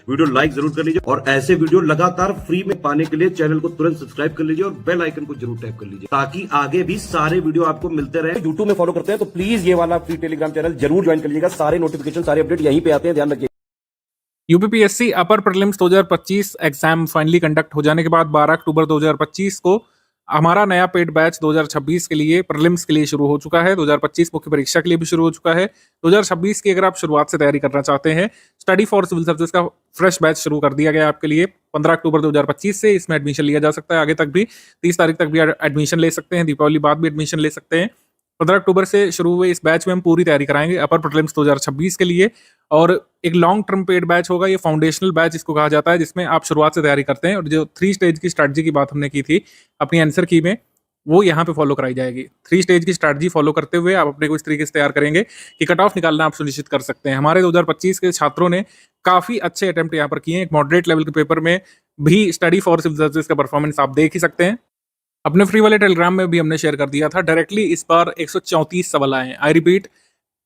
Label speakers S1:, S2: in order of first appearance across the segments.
S1: Video like जरूर कर लीजिए और ऐसे वीडियो लगातार फ्री में पाने के लिए चैनल को तुरंत सब्सक्राइब कर लीजिए और बेल आइकन को जरूर टैप कर लीजिए ताकि आगे भी सारे वीडियो आपको मिलते रहे। यूट्यूब में फॉलो करते हैं तो प्लीज ये वाला फ्री टेलीग्राम चैनल जरूर ज्वाइन कर लीजिएगा। सारे नोटिफिकेशन सारे अपडेट यहीं पे आते हैं, ध्यान रखिए।
S2: यूपीपीएससी अपर प्रीलिम्स 2025 एग्जाम फाइनली कंडक्ट हो जाने के बाद 12 अक्टूबर 2025 को हमारा नया पेड बैच 2026 के लिए प्रीलिम्स के लिए शुरू हो चुका है। 2025 मुख्य परीक्षा के लिए भी शुरू हो चुका है। 2026 की अगर आप शुरुआत से तैयारी करना चाहते हैं, स्टडी फॉर सिविल सर्विसेज का फ्रेश बैच शुरू कर दिया गया आपके लिए 15 अक्टूबर 2025 से। इसमें एडमिशन लिया जा सकता है, आगे तक भी 30 तारीख तक भी एडमिशन ले सकते हैं, दीपावली बाद भी एडमिशन ले सकते हैं। 15 अक्टूबर से शुरू हुए इस बैच में हम पूरी तैयारी कराएंगे अपर प्रीलिम्स 2026 के लिए। और एक लॉन्ग टर्म पेड बैच होगा, ये फाउंडेशनल बैच इसको कहा जाता है, जिसमें आप शुरुआत से तैयारी करते हैं और जो 3 स्टेज की स्ट्रैटेजी की बात हमने की थी अपनी आंसर की में, वो यहाँ पे फॉलो कराई जाएगी। 3 स्टेज की स्ट्रैटेजी फॉलो करते हुए आप अपने को इस तरीके से तैयार करेंगे कि कट ऑफ निकालना आप सुनिश्चित कर सकते हैं। हमारे 2025 के छात्रों ने काफी अच्छे अटेम्प्ट यहाँ पर किए हैं। एक मॉडरेट लेवल के पेपर में भी स्टडी फॉर सिविल सर्विसेज का परफॉर्मेंस आप देख ही सकते हैं। अपने फ्री वाले टेलीग्राम में भी हमने शेयर कर दिया था। डायरेक्टली इस बार 134 सवाल आए हैं। आई रिपीट,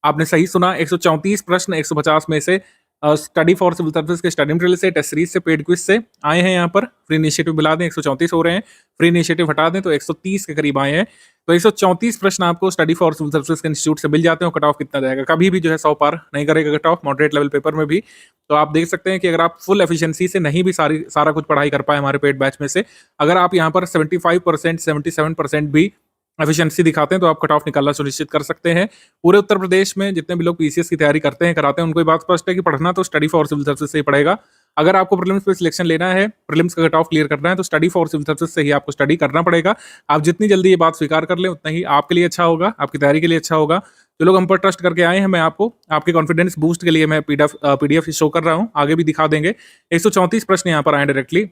S2: आपने सही सुना, 134 प्रश्न 150 में से स्टडी फॉर सिविल सर्विसेज के स्टडी मटेरियल से, टेस्ट सीरीज से, पेड क्विज से आए हैं। यहाँ पर फ्री इनिशिएटिव मिला दें 134 हो रहे हैं, फ्री इनिशिएटिव हटा दें तो 130 के करीब आए हैं। तो 134 प्रश्न आपको स्टडी फॉर सिविल सर्विसेज के इंस्टीट्यूट से मिल जाते हैं। कट ऑफ कितना जाएगा, कभी भी जो है 100 पार नहीं करेगा cut off, moderate level paper में भी। तो आप देख सकते हैं कि अगर आप फुल एफिशिएंसी से नहीं भी सारा कुछ पढ़ाई कर पाए हमारे पेड बैच में से, अगर आप यहाँ पर 75%, 77% भी एफिशिएंसी दिखाते हैं तो आप कट ऑफ निकालना सुनिश्चित कर सकते हैं। पूरे उत्तर प्रदेश में जितने भी लोग पीसीएस की तैयारी करते हैं, कराते हैं, उनको ये बात स्पष्ट है कि पढ़ना तो स्टडी फॉर सिविल सर्विसेज से ही पड़ेगा। अगर आपको प्रीलिम्स पे सिलेक्शन लेना है, प्रीलिम्स का कट ऑफ क्लियर करना है, तो स्टडी फॉर सिविल सर्विसेज से ही आपको स्टडी करना पड़ेगा। आप जितनी जल्दी ये बात स्वीकार कर लें उतना ही आपके लिए अच्छा होगा, आपकी तैयारी के लिए अच्छा होगा। जो लोग हम पर ट्रस्ट करके आए हैं, मैं आपको आपके कॉन्फिडेंस बूस्ट के लिए मैं पीडीएफ शो कर रहा हूँ, आगे भी दिखा देंगे। 134 प्रश्न यहाँ पर आए डायरेक्टली।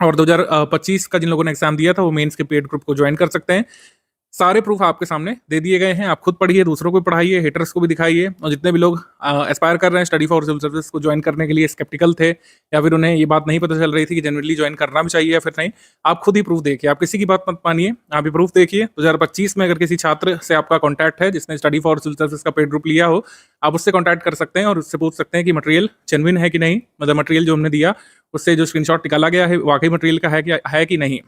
S2: और 2025 का जिन लोगों ने एग्जाम दिया था वो मेंस के पेड ग्रुप को ज्वाइन कर सकते हैं। सारे प्रूफ आपके सामने दे दिए गए हैं, आप खुद पढ़िए, दूसरों को पढ़ाइए, हेटर्स को भी दिखाइए। और जितने भी लोग एस्पायर कर रहे हैं स्टडी फॉर सिविल सर्विसेज को ज्वाइन करने के लिए, स्केप्टिकल थे या फिर उन्हें ये बात नहीं पता चल रही थी कि जनरली ज्वाइन करना भी चाहिए या फिर नहीं, आप खुद ही प्रूफ देखिए, आप किसी की बात मत मानिए, आप ही प्रूफ देखिए। 2025 में अगर किसी छात्र से आपका कॉन्टैक्ट है जिसने स्टडी फॉर सिविल सर्विसेज का पेड ग्रुप लिया हो, आप उससे कॉन्टैक्ट कर सकते हैं और उससे पूछ सकते हैं कि मटेरियल जेन्युइन है कि नहीं, मतलब मटेरियल जो हमने दिया उससे जो स्क्रीनशॉट निकाला गया है वाकई मटेरियल का है कि नहीं।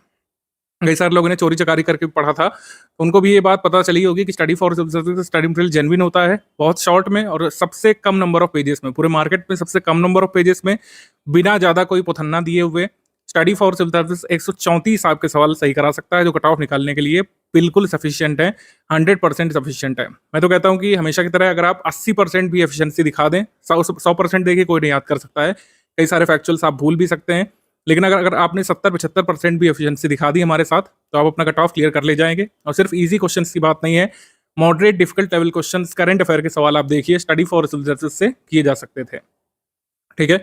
S2: कई सारे लोगों ने चोरी चकारी करके पढ़ा था, तो उनको भी ये बात पता चली होगी कि study for civil services study material genuine होता है, बहुत शॉर्ट में और सबसे कम नंबर ऑफ पेजेस में, पूरे मार्केट में सबसे कम नंबर ऑफ पेजेस में, बिना ज्यादा कोई पुथन्ना दिए हुए स्टडी फॉर सिविल सर्विसेज 134 आपके सवाल सही करा सकता है, जो कट ऑफ निकालने के लिए बिल्कुल सफिशियंट है, 100% सफिशियंट है। मैं तो कहता हूँ कि हमेशा की तरह अगर आप 80% भी एफिशिएंसी दिखा दें, 100% देखिए कोई नहीं याद कर सकता है, कई सारे फैक्चुअल्स आप भूल भी सकते हैं, लेकिन अगर आपने 70-75% भी एफिशिएंसी दिखा दी हमारे साथ, तो आप अपना कट ऑफ क्लियर कर ले जाएंगे। और सिर्फ इजी क्वेश्चंस की बात नहीं है, moderate difficult level questions, current affair के सवाल आप देखिए, स्टडी फॉर सिविल सर्विसेज से किए जा सकते थे। ठीक है,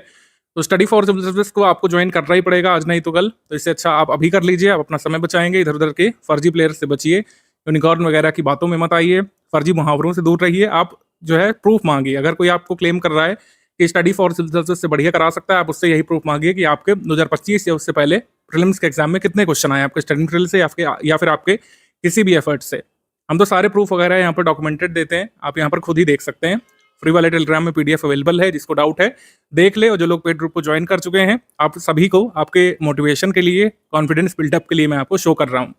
S2: तो स्टडी फॉर सिविल सर्विसेज को आपको ज्वाइन करना ही पड़ेगा, आज नहीं तो कल। तो इससे अच्छा आप अभी कर लीजिए, आप अपना समय बचाएंगे, इधर उधर के फर्जी प्लेयर्स से बचिए, यूनिकॉर्न वगैरह की बातों में मत आइए, फर्जी मुहावरों से दूर रहिए। आप जो है प्रूफ मांगिए, अगर कोई आपको क्लेम कर रहा है कि स्टडी फॉर सिविल सर्विसेज से बढ़िया करा सकता है, आप उससे यही प्रूफ मांगिए कि आपके 2025 या उससे पहले प्रीलिम्स के एग्जाम में कितने क्वेश्चन आए आपके स्टडी मटेरियल से या फिर आपके किसी भी एफर्ट से। हम तो सारे प्रूफ वगैरह यहाँ पर डॉक्यूमेंटेड देते हैं, आप यहाँ पर खुद ही देख सकते हैं। फ्री वाले टेलीग्राम में पीडीएफ अवेलेबल है, जिसको डाउट है देख ले। और जो लोग पेड ग्रुप को ज्वाइन कर चुके हैं, आप सभी को आपके मोटिवेशन के लिए, कॉन्फिडेंस बिल्डअप के लिए मैं आपको शो कर रहा हूँ।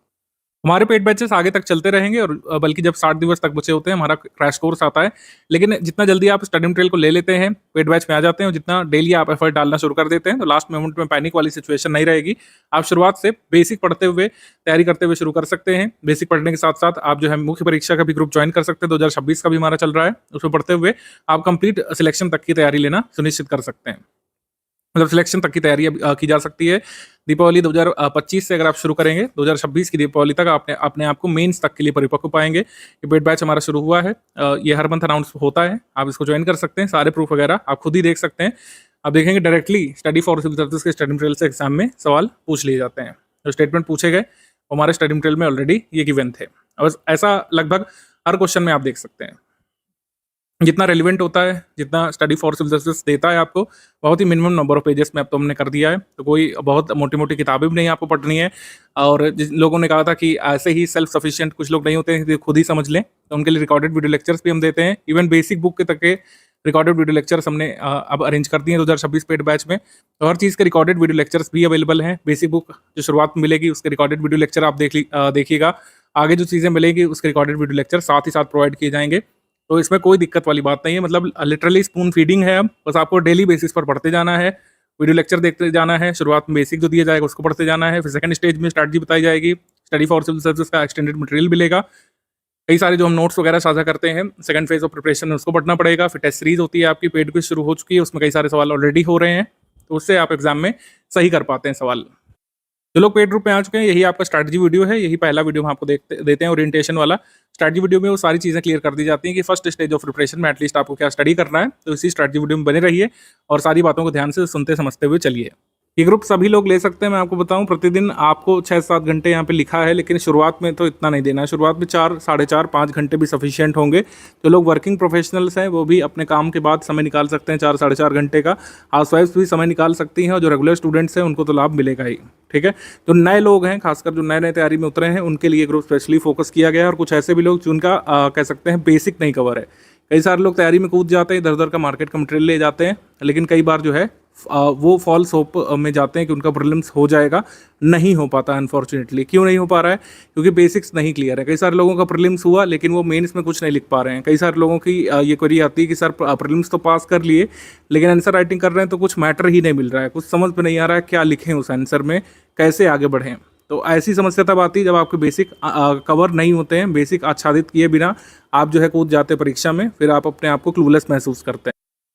S2: हमारे पेड बैचेस आगे तक चलते रहेंगे और बल्कि जब 60 दिवस तक बचे होते हैं हमारा क्रैश कोर्स आता है। लेकिन जितना जल्दी आप स्टडी मटेरियल को ले लेते हैं, पेड बैच में आ जाते हैं, और जितना डेली आप एफर्ट डालना शुरू कर देते हैं, तो लास्ट मोमेंट में पैनिक वाली सिचुएशन नहीं रहेगी। आप शुरुआत से बेसिक पढ़ते हुए, तैयारी करते हुए शुरू कर सकते हैं। बेसिक पढ़ने के साथ साथ आप जो है मुख्य परीक्षा का भी ग्रुप ज्वाइन कर सकते हैं, 2026 का भी हमारा चल रहा है, उसमें पढ़ते हुए आप कंप्लीट सिलेक्शन तक की तैयारी लेना सुनिश्चित कर सकते हैं, मतलब सिलेक्शन तक की तैयारी की जा सकती है। दीपावली 2025 से अगर आप शुरू करेंगे, 2026 की दीपावली तक अपने आप को मेंस तक के लिए परिपक्व पाएंगे। ये पेड बैच हमारा शुरू हुआ है, ये हर मंथ अनाउंस होता है, आप इसको ज्वाइन कर सकते हैं। सारे प्रूफ वगैरह आप खुद ही देख सकते हैं। आप देखेंगे directly study for civil services के स्टडी मटेरियल से एग्जाम में सवाल पूछ लिए जाते हैं। जो स्टेटमेंट पूछे गए हमारे स्टडी मटेरियल में ऑलरेडी ये गिवन थे, और ऐसा लगभग हर क्वेश्चन में आप देख सकते हैं। जितना रेलिवेंट होता है, जितना स्टडी फॉर सिविल सर्विसेज देता है आपको, बहुत ही मिनिमम नंबर ऑफ पेजेस में अब तो हमने कर दिया है। तो कोई बहुत मोटी मोटी किताबें भी नहीं आपको पढ़नी है। और जिन लोगों ने कहा था कि ऐसे ही सेल्फ सफिशिएंट कुछ लोग नहीं होते हैं, खुद ही समझ लें, तो उनके लिए रिकॉर्डेड वीडियो लेक्चर्स भी हम देते हैं। इवन बेसिक बुक के तक के रिकॉर्डेड वीडियो लेक्चर्स हमने अब अरेंज कर दिए हैं 2026 पेड बैच में। तो हर चीज़ के रिकॉर्डेड वीडियो लेक्चर्स भी अवेलेबल हैं। बेसिक बुक जो शुरुआत में मिलेगी उसके रिकॉर्डेड वीडियो लेक्चर आप देखिएगा। आगे जो चीज़ें मिलेगी उसके रिकॉर्डेड वीडियो लेक्चर साथ ही साथ प्रोवाइड किए जाएंगे। तो इसमें कोई दिक्कत वाली बात नहीं है, मतलब लिटरली स्पून फीडिंग है। अब बस आपको डेली बेसिस पर पढ़ते जाना है, वीडियो लेक्चर देखते जाना है। शुरुआत में बेसिक जो दिया जाएगा उसको पढ़ते जाना है, फिर सेकंड स्टेज में स्ट्रैटेजी बताई जाएगी, स्टडी फॉर सिविल सर्विसेज का एक्सटेंडेड मटेरियल मिलेगा, कई सारे जो हम नोट्स वगैरह साझा करते हैं सेकंड फेज ऑफ प्रिपरेशन में उसको पढ़ना पड़ेगा। फिर टेस्ट सीरीज होती है आपकी, पेड क्विज शुरू हो चुकी है, उसमें कई सारे सवाल ऑलरेडी हो रहे हैं, तो उससे आप एग्जाम में सही कर पाते हैं सवाल। जो लोग पेड ग्रुप में आ चुके हैं, यही आपका स्ट्रैटेजी वीडियो है, यही पहला वीडियो हम आपको देते हैं ओरिएंटेशन वाला। स्ट्रैटेजी वीडियो में वो सारी चीज़ें क्लियर कर दी जाती हैं कि फर्स्ट स्टेज ऑफ प्रिपरेशन में एटलीस्ट आपको क्या स्टडी करना है। तो इसी स्ट्रैटेजी वीडियो में बने रहिए और सारी बातों को ध्यान से सुनते समझते हुए चलिए। ये ग्रुप सभी लोग ले सकते हैं। मैं आपको बताऊं, प्रतिदिन आपको 6-7 घंटे यहाँ पे लिखा है, लेकिन शुरुआत में तो इतना नहीं देना है। शुरुआत में 4, 4.5, 5 घंटे भी सफिशिएंट होंगे। जो लोग वर्किंग प्रोफेशनल्स हैं वो भी अपने काम के बाद समय निकाल सकते हैं 4, 4.5 घंटे का। हाउसवाइफ्स भी समय निकाल सकती हैं, और जो रेगुलर स्टूडेंट्स हैं उनको तो लाभ मिलेगा ही। ठीक है, जो नए लोग हैं, खासकर जो नए नए तैयारी में उतरे हैं, उनके लिए ग्रुप स्पेशली फोकस किया गया है। और कुछ ऐसे भी लोग जिनका कह सकते हैं बेसिक नहीं कवर है। कई सारे लोग तैयारी में कूद जाते हैं, इधर उधर का मार्केट का मटेरियल ले जाते हैं, लेकिन कई बार जो है वो फॉल्स होप में जाते हैं कि उनका प्रीलिम्स हो जाएगा। नहीं हो पाता अनफॉर्चुनेटली। क्यों नहीं हो पा रहा है? क्योंकि बेसिक्स नहीं क्लियर है। कई सारे लोगों का प्रीलिम्स हुआ लेकिन वो मेंस में कुछ नहीं लिख पा रहे हैं। कई सारे लोगों की ये क्वेरी आती है कि सर प्रीलिम्स तो पास कर लिए, लेकिन आंसर राइटिंग कर रहे हैं तो कुछ मैटर ही नहीं मिल रहा है, कुछ समझ में नहीं आ रहा है क्या लिखें उस आंसर में, कैसे आगे बढ़ें। तो ऐसी समस्या तब आती है जब आपके बेसिक कवर नहीं होते हैं। बेसिक आच्छादित किए बिना आप जो है कूद जाते हैं परीक्षा में, फिर आप अपने आप को क्लूलेस महसूस करते हैं।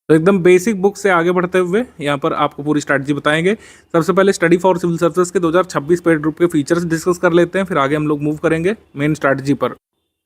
S2: तो एकदम बेसिक बुक से आगे बढ़ते हुए यहाँ पर आपको पूरी स्ट्रैटेजी बताएंगे। सबसे पहले स्टडी फॉर सिविल सर्विसेज के 2026 पेड ग्रुप के फीचर्स डिस्कस कर लेते हैं, फिर आगे हम लोग मूव करेंगे मेन स्ट्रैटेजी पर।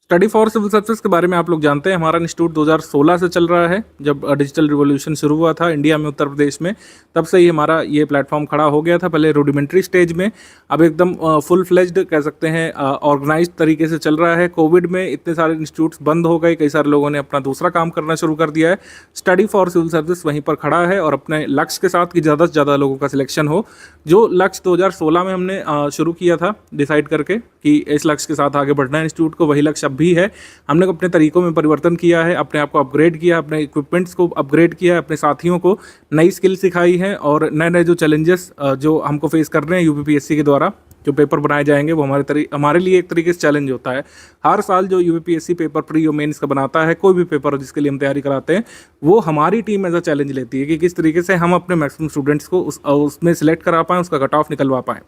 S2: स्टडी फॉर सिविल सर्विसेज के बारे में आप लोग जानते हैं, हमारा इंस्टीट्यूट 2016 से चल रहा है। जब डिजिटल रिवॉल्यूशन शुरू हुआ था इंडिया में, उत्तर प्रदेश में, तब से ही हमारा ये प्लेटफॉर्म खड़ा हो गया था। पहले रूडिमेंट्री स्टेज में, अब एकदम फुल फ्लेज्ड कह सकते हैं ऑर्गेनाइज्ड तरीके से चल रहा है। कोविड में इतने सारे इंस्टीट्यूट्स बंद हो गए, कई सारे लोगों ने अपना दूसरा काम करना शुरू कर दिया है। स्टडी फॉर सिविल सर्विस वहीं पर खड़ा है और अपने लक्ष्य के साथ कि ज़्यादा से ज़्यादा लोगों का सिलेक्शन हो। जो लक्ष्य 2016 में हमने शुरू किया था डिसाइड करके कि इस लक्ष्य के साथ आगे बढ़ना है इंस्टीट्यूट को, वही लक्ष्य अब भी है। हमने अपने तरीकों में परिवर्तन किया है, अपने आप को अपग्रेड किया, अपने इक्विपमेंट्स को अपग्रेड किया, अपने साथियों को नई स्किल सिखाई है, और नए नए जो चैलेंजेस जो हमको फेस कर रहे हैं यूपीपीएससी के द्वारा जो पेपर बनाए जाएंगे, वो हमारे लिए एक तरीके से चैलेंज होता है। हर साल जो यूपीपीएससी पेपर प्री और मेंस का बनाता है, कोई भी पेपर जिसके लिए हम तैयारी कराते हैं, वो हमारी टीम एज अ चैलेंज लेती है कि किस तरीके से हम अपने मैक्सिमम स्टूडेंट्स को उसमें सिलेक्ट करा पाएँ, उसका कट ऑफ निकलवा पाएँ।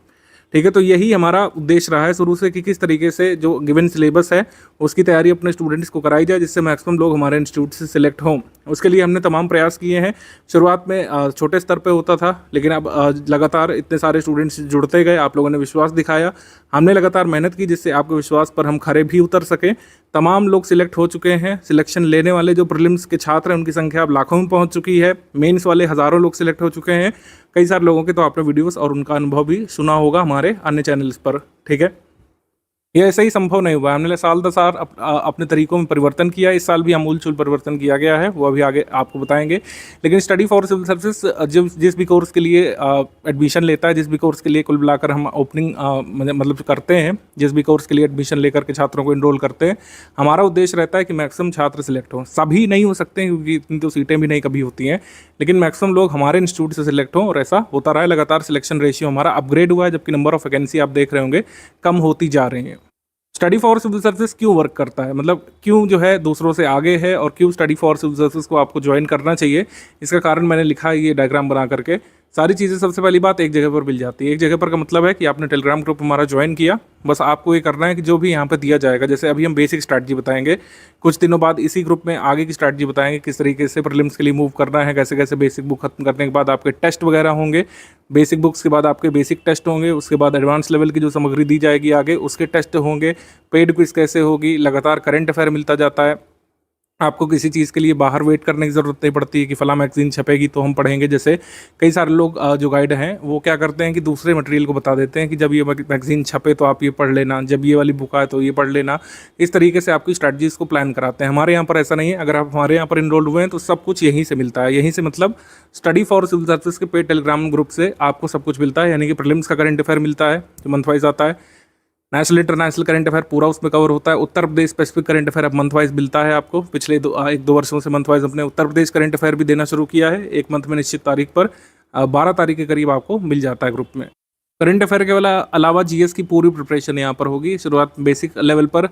S2: ठीक है, तो यही हमारा उद्देश्य रहा है शुरू से कि किस तरीके से जो गिवन सिलेबस है उसकी तैयारी अपने स्टूडेंट्स को कराई जाए, जिससे मैक्सिमम लोग हमारे इंस्टीट्यूट से सिलेक्ट हों। उसके लिए हमने तमाम प्रयास किए हैं। शुरुआत में छोटे स्तर पे होता था, लेकिन अब लगातार इतने सारे स्टूडेंट्स जुड़ते गए, आप लोगों ने विश्वास दिखाया, हमने लगातार मेहनत की, जिससे आपके विश्वास पर हम खरे भी उतर सकें। तमाम लोग सिलेक्ट हो चुके हैं। सिलेक्शन लेने वाले जो प्रीलिम्स के छात्र हैं उनकी संख्या अब लाखों में पहुंच चुकी है। मेंस वाले हज़ारों लोग सिलेक्ट हो चुके हैं। कई सारे लोगों के तो आपने वीडियोस और उनका अनुभव भी सुना होगा हमारे अन्य चैनल्स पर। ठीक है, ये ऐसे ही संभव नहीं हुआ। हमने साल दर साल अपने तरीकों में परिवर्तन किया। इस साल भी अमूलचूल परिवर्तन किया गया है, वो अभी आगे आपको बताएंगे। लेकिन स्टडी फॉर सिविल सर्विसेज जिस भी कोर्स के लिए एडमिशन लेता है, जिस भी कोर्स के लिए कुल मिलाकर हम ओपनिंग मतलब करते हैं, जिस भी कोर्स के लिए एडमिशन लेकर के छात्रों को इनरोल करते हैं, हमारा उद्देश्य रहता है कि मैक्सिमम छात्र सिलेक्ट हों। सभी नहीं हो सकते हैं क्योंकि इतनी तो सीटें भी नहीं कभी होती हैं, लेकिन मैक्सिमम लोग हमारे इंस्टीट्यूट से सिलेक्ट हों, और ऐसा होता रहा है। लगातार सिलेक्शन रेशियो हमारा अपग्रेड हुआ है, जबकि नंबर ऑफ वैकेंसी आप देख रहे होंगे कम होती जा रही हैं। स्टडी फॉर सिविल सर्विसेज क्यों वर्क करता है, मतलब क्यों जो है दूसरों से आगे है, और क्यों स्टडी फॉर सिविल सर्विसेज को आपको ज्वाइन करना चाहिए, इसका कारण मैंने लिखा है ये डायग्राम बना करके। सारी चीज़ें सबसे पहली बात एक जगह पर मिल जाती है। एक जगह पर का मतलब है कि आपने टेलीग्राम ग्रुप हमारा ज्वाइन किया, बस आपको ये करना है कि जो भी यहाँ पे दिया जाएगा, जैसे अभी हम बेसिक स्ट्रैटेजी बताएंगे, कुछ दिनों बाद इसी ग्रुप में आगे की स्ट्रैटेजी बताएंगे, किस तरीके से प्रीलिम्स के लिए मूव करना है, कैसे कैसे बेसिक बुक खत्म करने के बाद आपके टेस्ट वगैरह होंगे, बेसिक बुक्स के बाद आपके बेसिक टेस्ट होंगे, उसके बाद एडवांस लेवल की जो सामग्री दी जाएगी आगे उसके टेस्ट होंगे, पेड क्विज कैसे होगी, लगातार करंट अफेयर मिलता जाता है। आपको किसी चीज़ के लिए बाहर वेट करने की ज़रूरत नहीं पड़ती है कि फ़लाँ मैगज़ीन छपेगी तो हम पढ़ेंगे। जैसे कई सारे लोग जो गाइड हैं वो क्या करते हैं कि दूसरे मटेरियल को बता देते हैं कि जब ये मैगज़ीन छपे तो आप ये पढ़ लेना, जब ये वाली बुक आए तो ये पढ़ लेना। इस तरीके से आपकी स्ट्रैटेजीज़ को प्लान कराते हैं। हमारे यहाँ पर ऐसा नहीं है। अगर आप हमारे यहाँ पर इनरोल्ड हुए हैं तो सब कुछ यहीं से मिलता है। यहीं से मतलब स्टडी फॉर सिविल सर्विसेज के पेड टेलीग्राम ग्रुप से आपको सब कुछ मिलता है, यानी कि प्रीलिम्स का करंट अफेयर मिलता है जो मंथ वाइज आता है, नेशनल इंटरनेशनल करंट अफेयर पूरा उसमें कवर होता है। Uttar Pradesh specific current affair अब मंथ वाइज मिलता है आपको। पिछले 1-2 वर्षों से मंथ वाइज अपने उत्तर प्रदेश करंट अफेयर भी देना शुरू किया है, एक मंथ में निश्चित तारीख पर 12 तारीख के करीब आपको मिल जाता है ग्रुप में। करंट अफेयर के अलावा जीएस की पूरी प्रिपरेशन यहाँ पर होगी, शुरुआत बेसिक लेवल पर,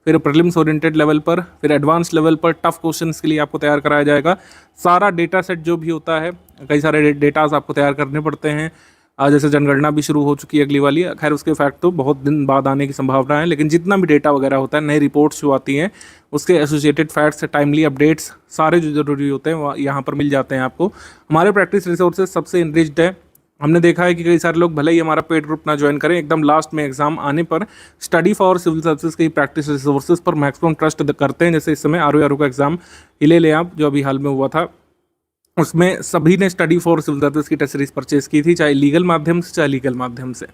S2: फिर प्रीलिम्स ओरिएंटेड लेवल पर, फिर एडवांस लेवल पर टफ क्वेश्चंस के लिए आपको तैयार कराया जाएगा। सारा डेटा सेट जो भी होता है, कई सारे डेटाज आपको तैयार करने पड़ते हैं। आज जैसे जनगणना भी शुरू हो चुकी है अगली वाली, खैर उसके फैक्ट तो बहुत दिन बाद आने की संभावना है, लेकिन जितना भी डेटा वगैरह होता है, नई रिपोर्ट्स जो आती हैं, उसके एसोसिएटेड फैक्ट्स, टाइमली अपडेट्स, सारे जो जरूरी होते हैं यहाँ पर मिल जाते हैं आपको। हमारे प्रैक्टिस रिसोर्सेज सबसे इनरिच्ड है। हमने देखा है कि कई सारे लोग भले ही हमारा पेड ग्रुप ना ज्वाइन करें, एकदम लास्ट में एग्जाम आने पर स्टडी फॉर सिविल सर्विसेज की प्रैक्टिस रिसोर्सेज पर मैक्सिमम ट्रस्ट करते हैं। जैसे इस समय आरओ का एग्जाम ही ले लें आप, जो अभी हाल में हुआ था, उसमें सभी ने स्टडी फॉर सिविल सर्विस की टेस्ट सीरीज परचेज की थी, चाहे लीगल माध्यम से चाहे लीगल माध्यम से।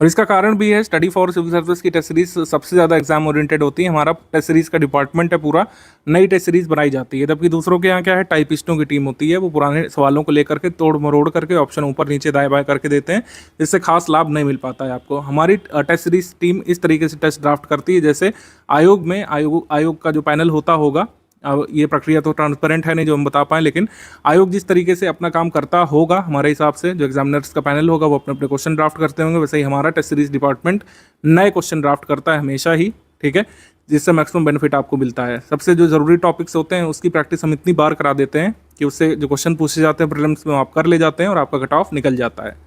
S2: और इसका कारण भी है, स्टडी फॉर सिविल सर्विस की टेस्ट सीरीज सबसे ज़्यादा एग्जाम ओरिएंटेड होती है। हमारा टेस्ट सीरीज का डिपार्टमेंट है पूरा, नई टेस्ट सीरीज बनाई जाती है, जबकि दूसरों के यहाँ क्या है, टाइपिस्टों की टीम होती है, वो पुराने सवालों को लेकर के तोड़ मरोड़ करके ऑप्शन ऊपर नीचे दाएं बाएं करके देते हैं, जिससे खास लाभ नहीं मिल पाता है आपको। हमारी टेस्ट सीरीज टीम इस तरीके से टेस्ट ड्राफ्ट करती है, जैसे आयोग में आयोग का जो पैनल होता होगा, अब ये प्रक्रिया तो ट्रांसपेरेंट है नहीं जो हम बता पाएँ, लेकिन आयोग जिस तरीके से अपना काम करता होगा हमारे हिसाब से, जो एग्जामिनर्स का पैनल होगा वो अपने अपने क्वेश्चन ड्राफ्ट करते होंगे, वैसे ही हमारा टेस्ट सीरीज डिपार्टमेंट नए क्वेश्चन ड्राफ्ट करता है हमेशा ही, ठीक है, जिससे मैक्सिमम बेनिफिट आपको मिलता है। सबसे जो ज़रूरी टॉपिक्स होते हैं उसकी प्रैक्टिस हम इतनी बार करा देते हैं कि उससे जो क्वेश्चन पूछे जाते हैं प्रीलिम्स में आप कर ले जाते हैं और आपका कट ऑफ निकल जाता है।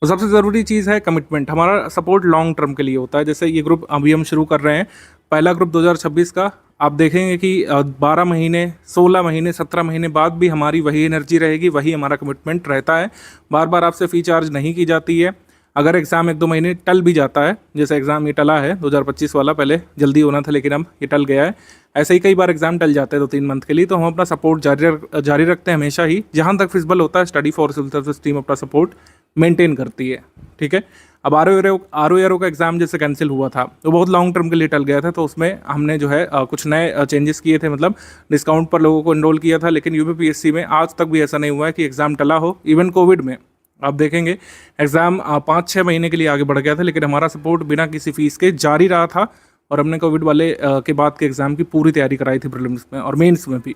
S2: तो सबसे ज़रूरी चीज़ है कमिटमेंट। हमारा सपोर्ट लॉन्ग टर्म के लिए होता है। जैसे ये ग्रुप अभी हम शुरू कर रहे हैं, पहला ग्रुप 2026 का, आप देखेंगे कि 12 महीने, 16 महीने, 17 महीने बाद भी हमारी वही एनर्जी रहेगी, वही हमारा कमिटमेंट रहता है। बार बार आपसे फ़ी चार्ज नहीं की जाती है। अगर एग्ज़ाम 1-2 महीने टल भी जाता है, जैसे एग्ज़ाम ये टला है 2025 वाला, पहले जल्दी होना था लेकिन अब ये टल गया है, ऐसे ही कई बार एग्ज़ाम टल जाते हैं 2-3 मंथ के लिए, तो हम अपना सपोर्ट जारी रखते हैं हमेशा ही। जहाँ तक फिजिबल होता है, study for civil service team अपना सपोर्ट मेंटेन करती है, ठीक है। अब आरओ का एग्ज़ाम जैसे कैंसिल हुआ था, तो बहुत लॉन्ग टर्म के लिए टल गया था, तो उसमें हमने जो है कुछ नए चेंजेस किए थे, मतलब डिस्काउंट पर लोगों को एनरोल किया था। लेकिन यूपीपीएससी में आज तक भी ऐसा नहीं हुआ है कि एग्ज़ाम टला हो। इवन कोविड में आप देखेंगे एग्ज़ाम 5-6 महीने के लिए आगे बढ़ गया था, लेकिन हमारा सपोर्ट बिना किसी फीस के जारी रहा था, और हमने कोविड वाले के बाद के एग्ज़ाम की पूरी तैयारी कराई थी, प्रीलिम्स में और मेंस में भी।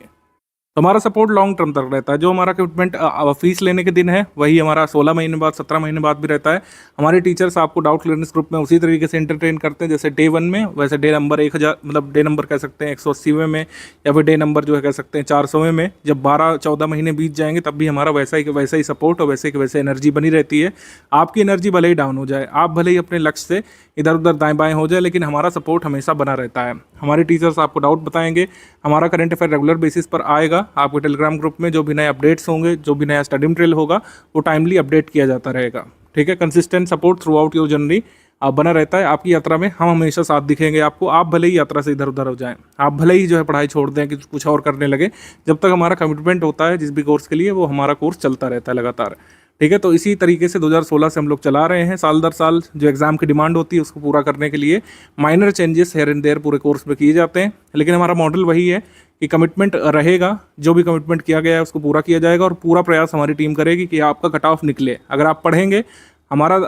S2: तो हमारा सपोर्ट लॉन्ग टर्म तक रहता है। जो हमारा कमिटमेंट फीस लेने के दिन है, वही हमारा 16 महीने बाद, 17 महीने बाद भी रहता है। हमारे टीचर्स आपको डाउट क्लियरेंस ग्रुप में उसी तरीके से एंटरटेन करते हैं जैसे डे 1 में, वैसे डे नंबर 1000, मतलब डे नंबर कह सकते हैं 180वें में, या फिर डे नंबर जो है कह सकते हैं 400वें में। जब 12-14 महीने बीत जाएंगे तब भी हमारा वैसा ही सपोर्ट और वैसे एनर्जी बनी रहती है। आपकी एनर्जी भले ही डाउन हो जाए, आप भले ही अपने लक्ष्य से इधर उधर दाएं बाएं हो जाए, लेकिन हमारा सपोर्ट हमेशा बना रहता है। हमारे टीचर्स आपको डाउट बताएंगे, हमारा करंट अफेयर रेगुलर बेसिस पर आएगा। आपको टेलीग्राम ग्रुप में जो भी नए अपडेट्स होंगे, जो भी नया स्टडी मटेरियल होगा, वो टाइमली अपडेट किया जाता रहेगा, ठीक है। Consistent support through out your journey बना रहता है। आपकी यात्रा में हम हमेशा साथ दिखेंगे आपको। आप भले ही यात्रा से इधर उधर हो जाएं, आप भले ही जो है पढ़ाई छोड़ दें कि कुछ और करने लगे, जब तक हमारा कमिटमेंट होता है जिस भी कोर्स के लिए, वो हमारा कोर्स चलता रहता है लगातार, ठीक है। तो इसी तरीके से 2016 से हम लोग चला रहे हैं। साल दर साल जो एग्ज़ाम की डिमांड होती है उसको पूरा करने के लिए minor changes here and there पूरे कोर्स में किए जाते हैं, लेकिन हमारा मॉडल वही है कि कमिटमेंट रहेगा। जो भी कमिटमेंट किया गया है उसको पूरा किया जाएगा, और पूरा प्रयास हमारी टीम करेगी कि आपका कट ऑफ निकले। अगर आप पढ़ेंगे, हमारा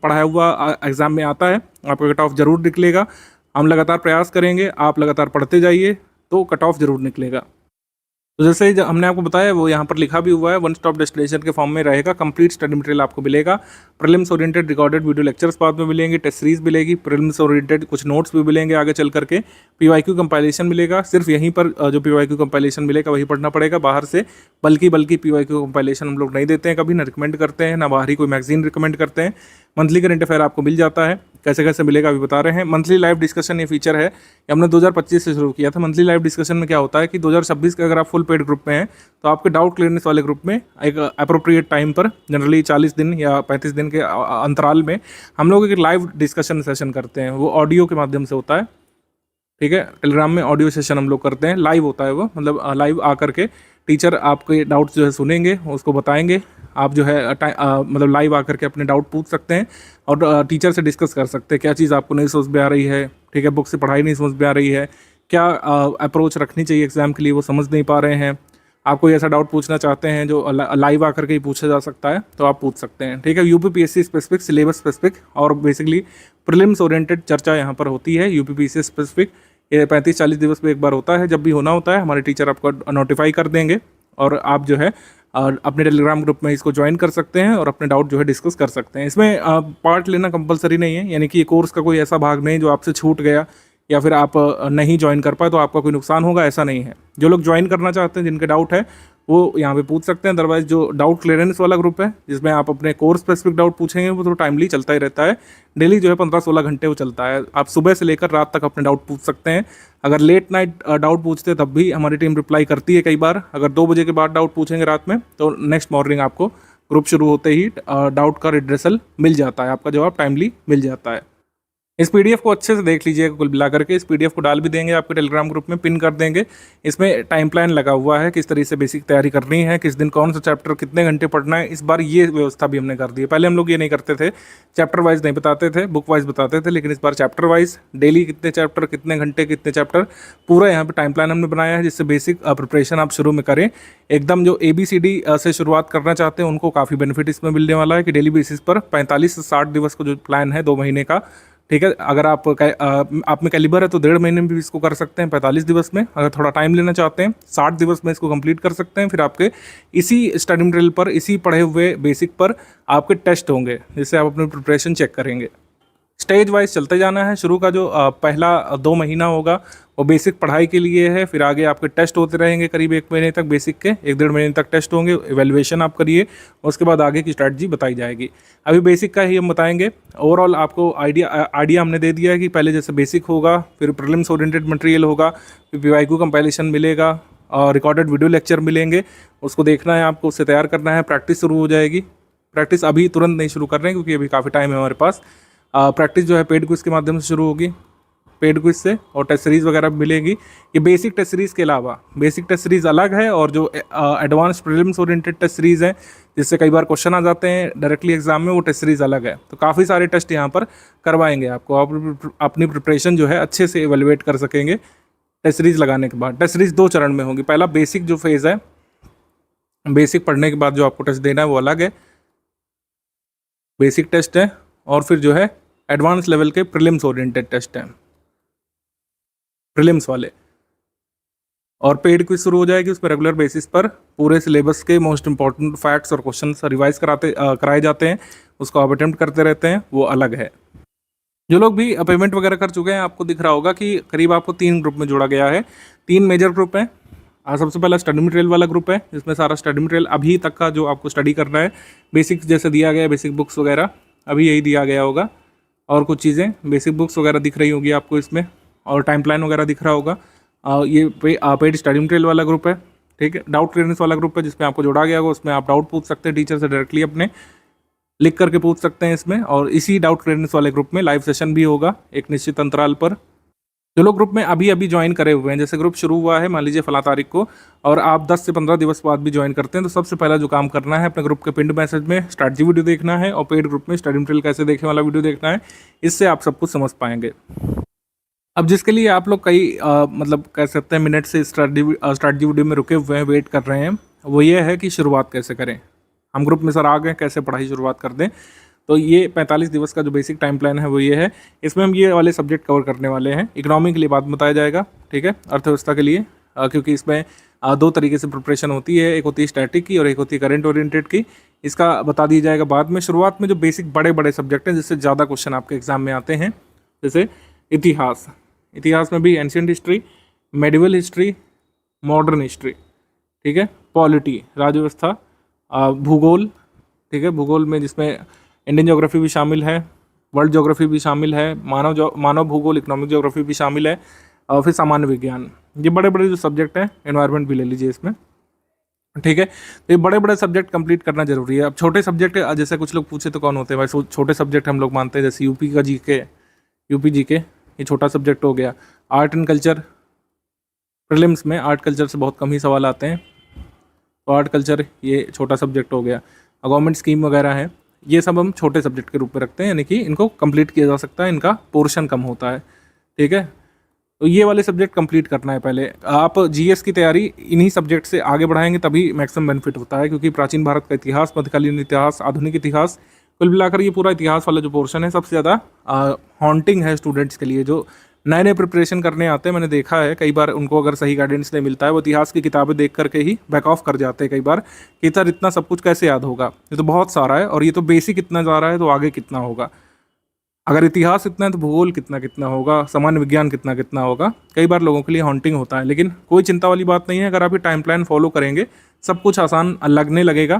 S2: पढ़ाया हुआ एग्ज़ाम में आता है, आपका कट ऑफ ज़रूर निकलेगा। हम लगातार प्रयास करेंगे, आप लगातार पढ़ते जाइए, तो कट ऑफ ज़रूर निकलेगा। तो जैसे ही हमने आपको बताया, वो यहाँ पर लिखा भी हुआ है, वन स्टॉप डेस्टिनेशन के फॉर्म में रहेगा। कंप्लीट स्टडी मटेरियल आपको मिलेगा। Prelims oriented recorded video lectures बाद में मिलेंगे, टेस्ट सीरीज मिलेगी, प्रीलिम्स ओरिएंटेड कुछ नोट्स भी मिलेंगे आगे चल करके, पीवाईक्यू कंपाइलेशन मिलेगा। सिर्फ यहीं पर जो पीवाईक्यू कंपाइलेशन मिलेगा वही पढ़ना पड़ेगा बाहर से, बल्कि पीवाईक्यू कंपाइलेशन हम लोग नहीं देते हैं कभी, ना रिकमेंड करते हैं, ना बाहरी कोई मैगजीन रिकमेंड करते हैं। मंथली करंट अफेयर आपको मिल जाता है। कैसे कैसे मिलेगा अभी बता रहे हैं। मंथली लाइव डिस्कशन ये फीचर है, ये हमने 2025 से शुरू किया था। मंथली लाइव डिस्कशन में क्या होता है कि 2026 के अगर आप फुल पेड ग्रुप में हैं, तो आपके डाउट क्लियरेंस वाले ग्रुप में एक अप्रोप्रिएट टाइम पर, जनरली 40 दिन या 35 दिन के अंतराल में, हम लोग एक लाइव डिस्कशन सेशन करते हैं। वो ऑडियो के माध्यम से होता है, ठीक है। टेलीग्राम में ऑडियो सेशन हम लोग करते हैं, लाइव होता है वो, मतलब लाइव आकर के टीचर आपके डाउट्स जो है सुनेंगे, उसको बताएंगे। आप जो है मतलब लाइव आकर के अपने डाउट पूछ सकते हैं और टीचर से डिस्कस कर सकते हैं क्या चीज़ आपको नहीं समझ में आ रही है, ठीक है, बुक से पढ़ाई नहीं समझ में आ रही है, क्या अप्रोच रखनी चाहिए एग्ज़ाम के लिए, वो समझ नहीं पा रहे हैं, आप कोई ऐसा डाउट पूछना चाहते हैं जो लाइव आकर के ही पूछा जा सकता है तो आप पूछ सकते हैं, ठीक है। यूपीपीएससी स्पेसिफिक, सिलेबस स्पेसिफिक और बेसिकली प्रीलिम्स ओरिएंटेड चर्चा यहाँ पर होती है। यूपीपीएससी स्पेसिफिक ये 35-40 दिवस में एक बार होता है, जब भी होना होता है हमारे टीचर आपको नोटिफाई कर देंगे और आप जो है अपने टेलीग्राम ग्रुप में इसको ज्वाइन कर सकते हैं और अपने डाउट जो है डिस्कस कर सकते हैं। इसमें पार्ट लेना कंपलसरी नहीं है, यानी कि ये कोर्स का कोई ऐसा भाग नहीं जो आपसे छूट गया या फिर आप नहीं ज्वाइन कर पाए तो आपका कोई नुकसान होगा, ऐसा नहीं है। जो लोग ज्वाइन करना चाहते हैं, जिनके डाउट है, वो यहाँ पे पूछ सकते हैं। अदरवाइज जो डाउट क्लियरेंस वाला ग्रुप है जिसमें आप अपने कोर्स स्पेसिफिक डाउट पूछेंगे, वो तो टाइमली चलता ही रहता है। डेली जो है 15-16 घंटे वो चलता है। आप सुबह से लेकर रात तक अपने डाउट पूछ सकते हैं। अगर लेट नाइट डाउट पूछते हैं तब भी हमारी टीम रिप्लाई करती है कई बार। अगर 2 बजे के बाद डाउट पूछेंगे रात में तो नेक्स्ट मॉर्निंग आपको ग्रुप शुरू होते ही डाउट का रिड्रेसल मिल जाता है, आपका जवाब टाइमली मिल जाता है। इस पीडीएफ को अच्छे से देख लीजिएगा कुल मिला करके। इस पीडीएफ को डाल भी देंगे आपके टेलीग्राम ग्रुप में, पिन कर देंगे। इसमें टाइम प्लान लगा हुआ है, किस तरीके से बेसिक तैयारी करनी है, किस दिन कौन सा चैप्टर कितने घंटे पढ़ना है। इस बार ये व्यवस्था भी हमने कर दी है। पहले हम लोग ये नहीं करते थे, चैप्टर वाइज नहीं बताते थे, बुक वाइज बताते थे, लेकिन इस बार चैप्टर वाइज डेली कितने चैप्टर, कितने घंटे, कितने चैप्टर, पूरा यहाँ पर टाइम प्लान हमने बनाया है, जिससे बेसिक प्रिपरेशन आप शुरू में करें। एकदम जो ABCD से शुरुआत करना चाहते हैं उनको काफ़ी बेनिफिट इसमें मिलने वाला है कि डेली बेसिस पर 45 से 60 दिवस का जो प्लान है 2 महीने का, ठीक है। अगर आप में कैलिबर है तो 1.5 महीने में भी इसको कर सकते हैं, 45 दिवस में। अगर थोड़ा टाइम लेना चाहते हैं 60 दिवस में इसको कंप्लीट कर सकते हैं। फिर आपके इसी स्टडी मटेरियल पर, इसी पढ़े हुए बेसिक पर आपके टेस्ट होंगे, जिससे आप अपनी प्रिपरेशन चेक करेंगे। स्टेज वाइज चलते जाना है। शुरू का जो पहला 2 महीना होगा वो बेसिक पढ़ाई के लिए है। फिर आगे आपके टेस्ट होते रहेंगे करीब 1 महीने तक, बेसिक के 1-1.5 महीने तक टेस्ट होंगे, एवेल्युएशन आप करिए, उसके बाद आगे की स्ट्रैटेजी बताई जाएगी। अभी बेसिक का ही हम बताएंगे। ओवरऑल आपको आइडिया हमने दे दिया है कि पहले जैसे बेसिक होगा, फिर प्रीलिम्स ओरिएंटेड मटेरियल होगा, फिर PYQ कंपाइलेशन मिलेगा और रिकॉर्डेड वीडियो लेक्चर मिलेंगे, उसको देखना है आपको, उससे तैयार करना है। प्रैक्टिस शुरू हो जाएगी। प्रैक्टिस अभी तुरंत नहीं शुरू कर रहे हैं क्योंकि अभी काफ़ी टाइम है हमारे पास। प्रैक्टिस जो है पेड क्विज के माध्यम से शुरू होगी, पेड क्विज से, और टेस्ट सीरीज़ वगैरह भी मिलेगी। ये बेसिक टेस्ट सीरीज़ के अलावा बेसिक टेस्ट सीरीज़ अलग है, और जो advance prelims oriented test series है जिससे कई बार क्वेश्चन आ जाते हैं डायरेक्टली एग्जाम में, वो टेस्ट सीरीज़ अलग है। तो काफ़ी सारे टेस्ट यहाँ पर करवाएंगे आपको, आप अपनी प्रिपरेशन जो है अच्छे से एवेलुएट कर सकेंगे टेस्ट सीरीज़ लगाने के बाद। टेस्ट सीरीज़ 2 चरण में होगी। पहला बेसिक जो फेज़ है, बेसिक पढ़ने के बाद जो आपको टेस्ट देना है वो अलग है, बेसिक टेस्ट है, और फिर जो है एडवांस लेवल के प्रीलिम्स ओरिएंटेड टेस्ट हैं, प्रीलिम्स वाले। और पेड क्विज शुरू हो जाएगी, उसमें रेगुलर बेसिस पर पूरे सिलेबस के मोस्ट इंपॉर्टेंट फैक्ट्स और क्वेश्चन रिवाइज कराए जाते हैं, उसको आप अटेम्प्ट करते रहते हैं, वो अलग है। जो लोग भी पेमेंट वगैरह कर चुके हैं, आपको दिख रहा होगा कि करीब आपको 3 ग्रुप में जोड़ा गया है। 3 मेजर ग्रुप हैं। सबसे पहला स्टडी मटेरियल वाला ग्रुप है, जिसमें सारा स्टडी मटेरियल अभी तक का जो आपको स्टडी करना है, बेसिक्स जैसे दिया गया है, बेसिक बुक्स वगैरह अभी यही दिया गया होगा, और कुछ चीज़ें बेसिक बुक्स वगैरह दिख रही होगी आपको इसमें, और टाइम प्लान वगैरह दिख रहा होगा। ये पेड स्टडी मटेरियल वाला ग्रुप है, ठीक है। डाउट क्लियरेंस वाला ग्रुप है जिसमें आपको जोड़ा गया होगा, उसमें आप डाउट पूछ सकते हैं टीचर से डायरेक्टली, अपने लिख करके पूछ सकते हैं इसमें। और इसी डाउट क्लियरेंस वाले ग्रुप में लाइव सेशन भी होगा एक निश्चित अंतराल पर। जो लोग ग्रुप में अभी ज्वाइन करे हुए हैं, जैसे ग्रुप शुरू हुआ है मान लीजिए फला तारीख को, और आप 10 से 15 दिवस बाद भी ज्वाइन करते हैं, तो सबसे पहला जो काम करना है, अपने ग्रुप के पिंड मैसेज में स्ट्रैटेजी वीडियो देखना है, और पेड ग्रुप में स्टडी मटेरियल कैसे देखने वाला वीडियो देखना है। इससे आप सब कुछ समझ पाएंगे। अब जिसके लिए आप लोग कई मतलब कह सकते हैं मिनट से स्ट्रैटेजी वीडियो में रुके हुए हैं, वेट कर रहे हैं, वो ये है कि शुरुआत कैसे करें। हम ग्रुप में सर आ गए, कैसे पढ़ाई शुरुआत कर दें। तो ये 45 दिवस का जो बेसिक टाइम प्लान है वो ये है। इसमें हम ये वाले सब्जेक्ट कवर करने वाले हैं। इकोनॉमी के लिए बाद बताया जाएगा, ठीक है, अर्थव्यवस्था के लिए, क्योंकि इसमें 2 तरीके से प्रिपरेशन होती है, एक होती है स्टैटिक की और एक होती है करंट ओरिएंटेड की। इसका बता दिया जाएगा बाद में। शुरुआत में जो बेसिक बड़े सब्जेक्ट हैं जिससे ज़्यादा क्वेश्चन आपके एग्जाम में आते हैं, जैसे इतिहास में भी ancient history, medieval history, modern history, ठीक है, पॉलिटी, राज्य व्यवस्था, भूगोल, ठीक है, भूगोल में जिसमें इंडियन ज्योग्राफी भी शामिल है, वर्ल्ड ज्योग्राफी भी शामिल है, मानव भूगोल, इकोनॉमिक ज्योग्राफी भी शामिल है, और फिर सामान्य विज्ञान। ये बड़े जो सब्जेक्ट हैं, एनवायरनमेंट भी ले लीजिए इसमें, ठीक है। तो ये बड़े सब्जेक्ट कंप्लीट करना जरूरी है। अब छोटे सब्जेक्ट, जैसे कुछ लोग पूछे तो कौन होते हैं भाई, छोटे सब्जेक्ट हम लोग मानते हैं, जैसे यूपी जीके, ये छोटा सब्जेक्ट हो गया। आर्ट एंड कल्चर, प्रीलिम्स में आर्ट कल्चर से बहुत कम ही सवाल आते हैं, तो आर्ट कल्चर ये छोटा सब्जेक्ट हो गया। गवर्नमेंट स्कीम वगैरह है, ये सब हम छोटे सब्जेक्ट के रूप में रखते हैं, यानी कि इनको कंप्लीट किया जा सकता है, इनका पोर्शन कम होता है, ठीक है। तो ये वाले सब्जेक्ट कंप्लीट करना है पहले। आप जीएस की तैयारी इन्हीं सब्जेक्ट से आगे बढ़ाएंगे तभी मैक्सिमम बेनिफिट होता है, क्योंकि प्राचीन भारत का इतिहास, मध्यकालीन इतिहास, आधुनिक इतिहास, कुल मिलाकर ये पूरा इतिहास वाला जो पोर्शन है सबसे ज़्यादा हॉन्टिंग है स्टूडेंट्स के लिए। जो नए नए प्रिपरेशन करने आते हैं, मैंने देखा है कई बार उनको अगर सही गाइडेंस नहीं मिलता है, वो इतिहास की किताबें देख करके ही बैक ऑफ कर जाते हैं कई बार कि सर इतना सब कुछ कैसे याद होगा, ये तो बहुत सारा है, और ये तो बेसिक इतना जा रहा है तो आगे कितना होगा, अगर इतिहास इतना है तो भूगोल कितना कितना होगा, सामान्य विज्ञान कितना कितना होगा। कई बार लोगों के लिए हॉन्टिंग होता है, लेकिन कोई चिंता वाली बात नहीं है। अगर आप ये टाइम प्लान फॉलो करेंगे सब कुछ आसान लगने लगेगा।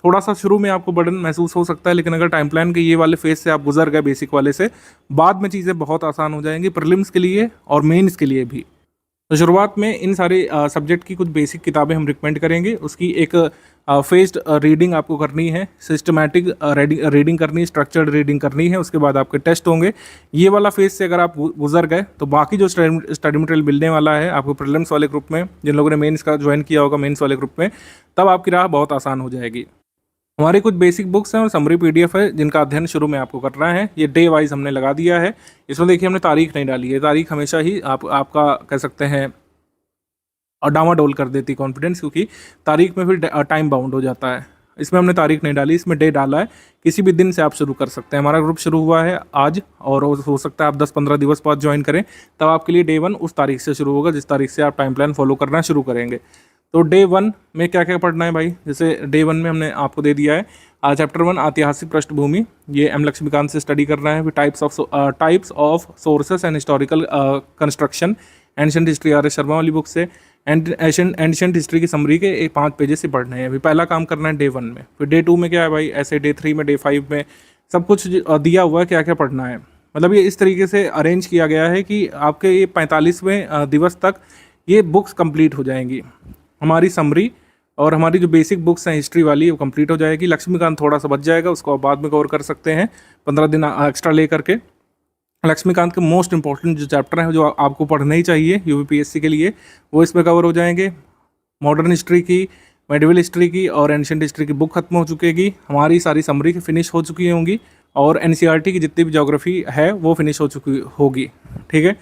S2: थोड़ा सा शुरू में आपको बर्डन महसूस हो सकता है, लेकिन अगर टाइम प्लान के ये वाले फेज से आप गुजर गए बेसिक वाले से, बाद में चीज़ें बहुत आसान हो जाएंगी प्रीलिम्स के लिए और मेंस के लिए भी। तो शुरुआत में इन सारे सब्जेक्ट की कुछ बेसिक किताबें हम रिकमेंड करेंगे। उसकी एक फेज्ड रीडिंग आपको करनी है, सिस्टमैटिक रीडिंग करनी है, स्ट्रक्चर्ड रीडिंग करनी है। उसके बाद आपके टेस्ट होंगे। ये वाला फेज से अगर आप गुजर गए तो बाकी जो स्टडी मटेरियल मिलने वाला है आपको प्रीलिम्स वाले ग्रुप में, जिन लोगों ने मेंस का ज्वाइन किया होगा मेंस वाले ग्रुप में, तब आपकी राह बहुत आसान हो जाएगी। हमारी कुछ बेसिक बुक्स हैं और समरी पीडीएफ है जिनका अध्ययन शुरू में आपको करना है। ये डे वाइज हमने लगा दिया है। इसमें देखिए हमने तारीख नहीं डाली है। तारीख हमेशा ही आपका कह सकते हैं और डामाडोल कर देती कॉन्फिडेंस, क्योंकि तारीख में फिर टाइम बाउंड हो जाता है। इसमें हमने तारीख नहीं डाली, इसमें डे डाला है। किसी भी दिन से आप शुरू कर सकते हैं। हमारा ग्रुप शुरू हुआ है आज, और हो सकता है आप 10-15 दिवस बाद ज्वाइन करें, तब आपके लिए डे 1 उस तारीख से शुरू होगा जिस तारीख से आप टाइम प्लान फॉलो करना शुरू करेंगे। तो डे 1 में क्या क्या पढ़ना है भाई, जैसे डे 1 में हमने आपको दे दिया है चैप्टर 1 ऐतिहासिक पृष्ठभूमि, ये एम लक्ष्मीकांत से स्टडी करना है। फिर types of sources and historical construction, ancient history R S Sharma वाली बुक से, एंशिएंट हिस्ट्री की समरी के 5 पेजेस से पढ़ने हैं। अभी पहला काम करना है डे 1 में। फिर डे 2 में क्या है भाई, ऐसे डे 3 में, डे 5 में सब कुछ दिया हुआ है क्या क्या पढ़ना है। मतलब ये इस तरीके से अरेंज किया गया है कि आपके ये 45वें दिवस तक ये बुक्स कंप्लीट हो जाएंगी। हमारी समरी और हमारी जो बेसिक बुक्स हैं हिस्ट्री वाली वो कंप्लीट हो जाएगी। लक्ष्मीकांत थोड़ा सा बच जाएगा, उसको आप बाद में कवर कर सकते हैं 15 दिन एक्स्ट्रा ले करके। लक्ष्मीकांत के मोस्ट इंपॉर्टेंट जो चैप्टर हैं जो आपको पढ़ने ही चाहिए यूपीपीएससी के लिए, वो इसमें कवर हो जाएंगे। मॉडर्न हिस्ट्री की, मेडिवल हिस्ट्री की और एंशिएंट हिस्ट्री की बुक खत्म हो चुकेगी। हमारी सारी समरी की फिनिश हो चुकी होंगी, और एनसीईआरटी की जितनी भी ज्योग्राफी है वो फिनिश हो चुकी होगी। ठीक है,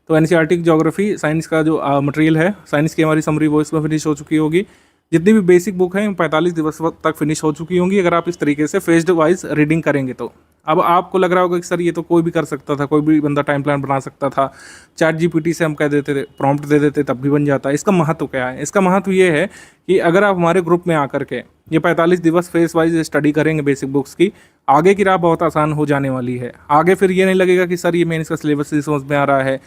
S2: तो एनसीईआरटी की ज्योग्राफी, साइंस का जो मटेरियल है, साइंस की हमारी समरी वो इसमें फिनिश हो चुकी होगी। जितनी भी बेसिक बुक हैं 45 दिवस तक फिनिश हो चुकी होंगी, अगर आप इस तरीके से फेज्ड वाइज रीडिंग करेंगे तो। अब आपको लग रहा होगा कि सर ये तो कोई भी कर सकता था, कोई भी बंदा टाइम प्लान बना सकता था, चैट जीपीटी से हम कह देते थे, प्रॉम्प्ट दे देते तब भी बन जाता है। इसका महत्व क्या है? इसका महत्व ये है कि अगर आप हमारे ग्रुप में आकर के ये 45 दिवस फेज वाइज स्टडी करेंगे बेसिक बुक्स की, आगे की राह बहुत आसान हो जाने वाली है। आगे फिर ये नहीं लगेगा कि सर ये मेंस का सिलेबस समझ में आ रहा है,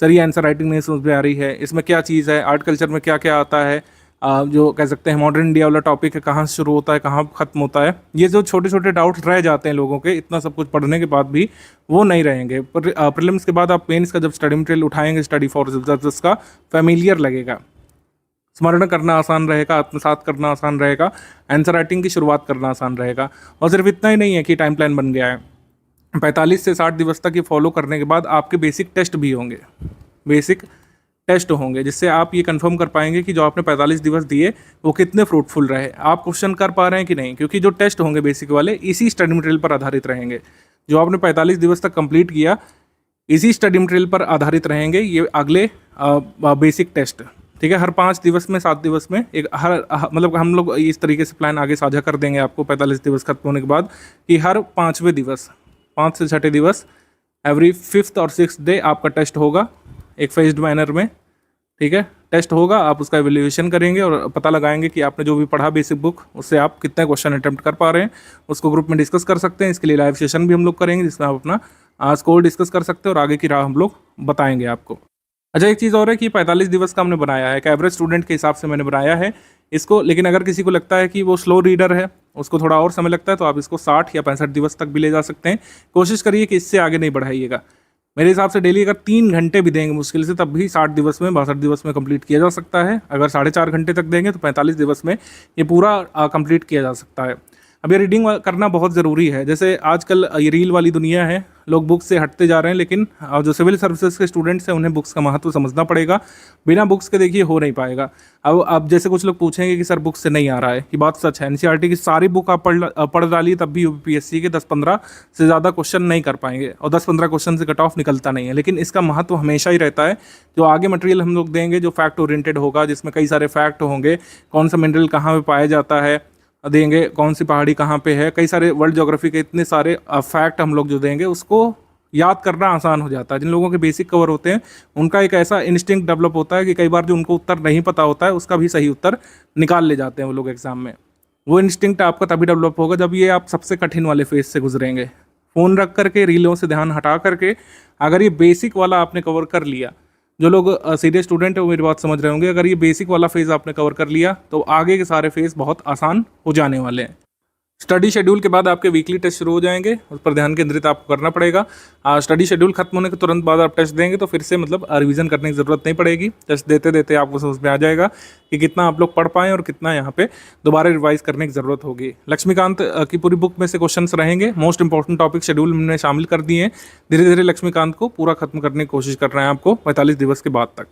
S2: सर ये आंसर राइटिंग नहीं समझ में आ रही है, इसमें क्या चीज़ है, आर्ट कल्चर में क्या क्या आता है, जो कह सकते हैं मॉडर्न इंडिया वाला टॉपिक है, कहाँ से शुरू होता है, कहाँ खत्म होता है। ये जो छोटे छोटे डाउट्स रह जाते हैं लोगों के, इतना सब कुछ पढ़ने के बाद भी वो नहीं रहेंगे। प्रीलिम्स के बाद आप मेंस का जब स्टडी मटेरियल उठाएंगे, स्टडी फॉर रिजल्ट्स का फैमिलियर लगेगा, स्मरण करना आसान रहेगा, आत्मसात करना आसान रहेगा, आंसर राइटिंग की शुरुआत करना आसान रहेगा। और सिर्फ इतना ही नहीं है कि टाइम प्लान बन गया है, 45 से 60 दिवस तक ये फॉलो करने के बाद आपके बेसिक टेस्ट भी होंगे, बेसिक टेस्ट होंगे, जिससे आप ये कंफर्म कर पाएंगे कि जो आपने 45 दिवस दिए वो कितने फ्रूटफुल रहे, आप क्वेश्चन कर पा रहे हैं कि नहीं। क्योंकि जो टेस्ट होंगे बेसिक वाले इसी स्टडी मटेरियल पर आधारित रहेंगे। जो आपने 45 दिवस तक कंप्लीट किया इसी स्टडी मटेरियल पर आधारित रहेंगे ये अगले बेसिक टेस्ट। ठीक है, हर 5 दिवस में, 7 दिवस में एक मतलब हम लोग इस तरीके से प्लान आगे साझा कर देंगे आपको 45 दिवस खत्म होने के बाद, कि हर 5वें दिवस, 5 से 6 दिवस, एवरी 5th और 6th डे आपका टेस्ट होगा एक फेज्ड मैनर में। ठीक है, टेस्ट होगा, आप उसका एवेल्यूएशन करेंगे और पता लगाएंगे कि आपने जो भी पढ़ा बेसिक बुक उससे आप कितने क्वेश्चन अटेम्प्ट कर पा रहे हैं। उसको ग्रुप में डिस्कस कर सकते हैं। इसके लिए लाइव सेशन भी हम लोग करेंगे जिसमें आप अपना स्कोर डिस्कस कर सकते हैं और आगे की राह हम लोग बताएंगे आपको। अच्छा, एक चीज़ और है कि 45 दिवस का हमने बनाया है, एक एवरेज स्टूडेंट के हिसाब से मैंने बनाया है इसको। लेकिन अगर किसी को लगता है कि वो स्लो रीडर है, उसको थोड़ा और समय लगता है, तो आप इसको 60 या 65 दिवस तक भी ले जा सकते हैं। कोशिश करिए कि इससे आगे नहीं बढ़ाइएगा। मेरे हिसाब से डेली अगर 3 घंटे भी देंगे मुश्किल से, तब भी 60 दिवस में, 62 दिवस में कंप्लीट किया जा सकता है। अगर 4.5 घंटे तक देंगे तो 45 दिवस में ये पूरा कंप्लीट किया जा सकता है। अब ये रीडिंग करना बहुत ज़रूरी है। जैसे आजकल ये रील वाली दुनिया है, लोग बुक्स से हटते जा रहे हैं, लेकिन जो सिविल सर्विसेज के स्टूडेंट्स हैं उन्हें बुक्स का महत्व समझना पड़ेगा। बिना बुक्स के देखिए हो नहीं पाएगा। अब जैसे कुछ लोग पूछेंगे कि सर बुक्स से नहीं आ रहा है, ये बात सच है। एनसीईआरटी की सारी बुक आप पढ़ डालिए तब भी यूपीएससी के 10-15 से ज़्यादा क्वेश्चन नहीं कर पाएंगे, और 10-15 क्वेश्चन से कट ऑफ निकलता नहीं है। लेकिन इसका महत्व हमेशा ही रहता है। जो आगे मटेरियल हम लोग देंगे जो फैक्ट ओरिएंटेड होगा, जिसमें कई सारे फैक्ट होंगे, कौन सा मिनरल कहाँ पे पाया जाता है देंगे, कौन सी पहाड़ी कहाँ पे है, कई सारे वर्ल्ड ज्योग्राफी के इतने सारे फैक्ट हम लोग जो देंगे उसको याद करना आसान हो जाता है। जिन लोगों के बेसिक कवर होते हैं उनका एक ऐसा इंस्टिंक्ट डेवलप होता है कि कई बार जो उनको उत्तर नहीं पता होता है उसका भी सही उत्तर निकाल ले जाते हैं वो लोग एग्जाम में। वो इंस्टिंक्ट आपका तभी डेवलप होगा जब ये आप सबसे कठिन वाले फेज से गुजरेंगे। फ़ोन रख करके, रीलों से ध्यान हटा करके अगर ये बेसिक वाला आपने कवर कर लिया, जो लोग सीरियस स्टूडेंट है वो मेरी बात समझ रहे होंगे, अगर ये बेसिक वाला फेज़ आपने कवर कर लिया तो आगे के सारे फेज़ बहुत आसान हो जाने वाले हैं। स्टडी शेड्यूल के बाद आपके वीकली टेस्ट शुरू हो जाएंगे, उस पर ध्यान केंद्रित आपको करना पड़ेगा। स्टडी शेड्यूल खत्म होने के तुरंत बाद आप टेस्ट देंगे तो फिर से मतलब रिवीजन करने की ज़रूरत नहीं पड़ेगी। टेस्ट देते देते आपको समझ में आ जाएगा कि कितना आप लोग पढ़ पाएँ और कितना यहाँ पे दोबारा रिवाइज करने की ज़रूरत होगी। लक्ष्मीकांत की पूरी बुक में से क्वेश्चंस रहेंगे, मोस्ट इंपॉर्टेंट टॉपिक शेड्यूल में शामिल कर दिए हैं। धीरे धीरे लक्ष्मीकांत को पूरा खत्म करने की कोशिश कर रहे हैं आपको 45 दिवस के बाद तक।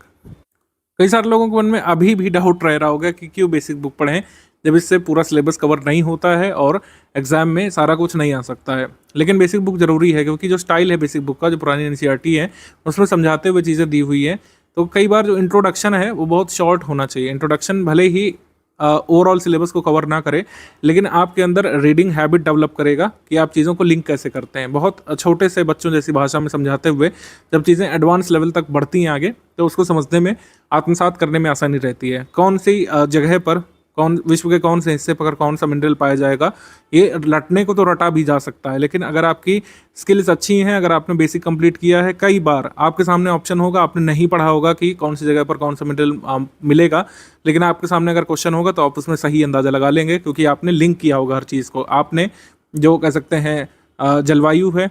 S2: कई सारे लोगों के मन में अभी भी डाउट रह रहा होगा कि क्यों बेसिक बुक पढ़ें जब इससे पूरा सिलेबस कवर नहीं होता है और एग्जाम में सारा कुछ नहीं आ सकता है। लेकिन बेसिक बुक जरूरी है क्योंकि जो स्टाइल है बेसिक बुक का, जो पुरानी एनसीईआरटी है उसमें समझाते हुए चीज़ें दी हुई है। तो कई बार जो इंट्रोडक्शन है वो बहुत शॉर्ट होना चाहिए। इंट्रोडक्शन भले ही ओवरऑल सिलेबस को कवर ना करे, लेकिन आपके अंदर रीडिंग हैबिट डेवलप करेगा कि आप चीज़ों को लिंक कैसे करते हैं। बहुत छोटे से बच्चों जैसी भाषा में समझाते हुए जब चीज़ें एडवांस लेवल तक बढ़ती हैं आगे, तो उसको समझने में, आत्मसात करने में आसानी रहती है। कौन सी जगह पर विश्व के कौन से हिस्से पर कौन सा मिनरल पाया जाएगा, ये रटने को तो रटा भी जा सकता है, लेकिन अगर आपकी स्किल्स अच्छी हैं, अगर आपने बेसिक कंप्लीट किया है, कई बार आपके सामने ऑप्शन होगा, आपने नहीं पढ़ा होगा कि कौन सी जगह पर कौन सा मिनरल मिलेगा, लेकिन आपके सामने अगर क्वेश्चन होगा तो आप उसमें सही अंदाज़ा लगा लेंगे क्योंकि आपने लिंक किया होगा हर चीज़ को। आपने जो कह सकते हैं जलवायु है,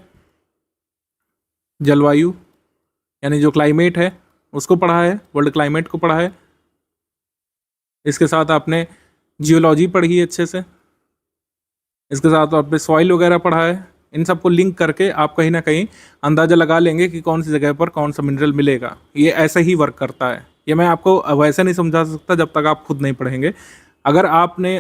S2: जलवायु यानी जो क्लाइमेट है उसको पढ़ा है, वर्ल्ड क्लाइमेट को पढ़ा है। इसके साथ आपने जियोलॉजी पढ़ी है अच्छे से, इसके साथ आपने सॉइल वगैरह पढ़ा है। इन सबको लिंक करके आप कहीं ना कहीं अंदाज़ा लगा लेंगे कि कौन सी जगह पर कौन सा मिनरल मिलेगा। ये ऐसे ही वर्क करता है। ये मैं आपको वैसे नहीं समझा सकता जब तक आप खुद नहीं पढ़ेंगे। अगर आपने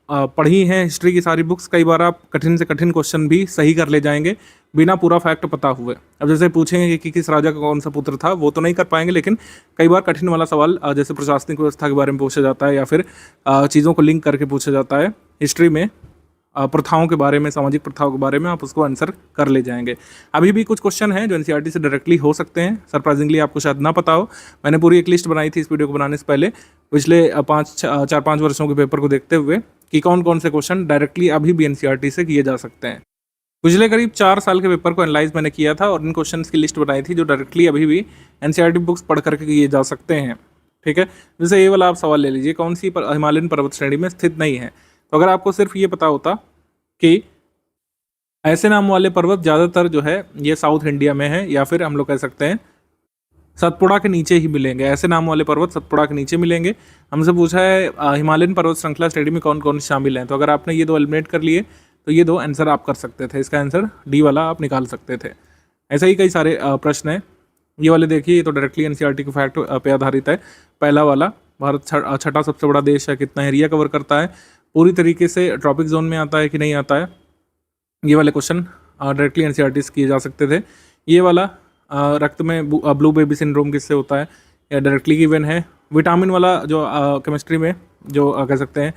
S2: पढ़ी हैं हिस्ट्री की सारी बुक्स, कई बार आप कठिन से कठिन क्वेश्चन भी सही कर ले जाएंगे बिना पूरा फैक्ट पता हुए। अब जैसे पूछेंगे कि किस राजा का कौन सा पुत्र था, वो तो नहीं कर पाएंगे, लेकिन कई बार कठिन वाला सवाल जैसे प्रशासनिक व्यवस्था के बारे में पूछा जाता है या फिर चीज़ों को लिंक करके पूछा जाता है हिस्ट्री में, प्रथाओं के बारे में, सामाजिक प्रथाओं के बारे में, आप उसको आंसर कर ले जाएंगे। अभी भी कुछ क्वेश्चन हैं जो एनसीईआरटी से डायरेक्टली हो सकते हैं, सरप्राइजिंगली आपको शायद ना पता हो। मैंने पूरी एक लिस्ट बनाई थी इस वीडियो को बनाने से पहले, पिछले 4-5 वर्षों के पेपर को देखते हुए कि कौन कौन से क्वेश्चन डायरेक्टली अभी भी एनसीईआरटी से किए जा सकते हैं। पिछले करीब 4 साल के पेपर को एनालाइज मैंने किया था और इन क्वेश्चन की लिस्ट बनाई थी जो डायरेक्टली अभी भी एनसीईआरटी बुक्स पढ़ करके किए जा सकते हैं। ठीक है, जैसे ये वाला आप सवाल ले लीजिए, कौन सी हिमालयन पर्वत श्रेणी में स्थित नहीं है। तो अगर आपको सिर्फ ये पता होता कि ऐसे नाम वाले पर्वत ज़्यादातर जो है ये साउथ इंडिया में है, या फिर हम लोग कह सकते हैं सतपुड़ा के नीचे ही मिलेंगे, ऐसे नाम वाले पर्वत सतपुड़ा के नीचे मिलेंगे। हमसे पूछा है हिमालयन पर्वत श्रृंखला श्रेणी में कौन कौन शामिल हैं, तो अगर आपने ये 2 एलिमिनेट कर लिए तो ये 2 आंसर आप कर सकते थे। इसका आंसर डी वाला आप निकाल सकते थे। ऐसे ही कई सारे प्रश्न हैं। ये वाले देखिए, ये तो डायरेक्टली एनसीईआरटी के फैक्ट पे आधारित है। पहला वाला, भारत छठा सबसे बड़ा देश है, कितना एरिया कवर करता है, पूरी तरीके से ट्रॉपिक जोन में आता है कि नहीं आता है। ये वाले क्वेश्चन डायरेक्टली एनसीईआरटी से किए जा सकते थे। ये वाला रक्त में ब्लू बेबी सिंड्रोम किससे होता है, या डायरेक्टली गिवन है। विटामिन वाला जो केमिस्ट्री में जो कह सकते हैं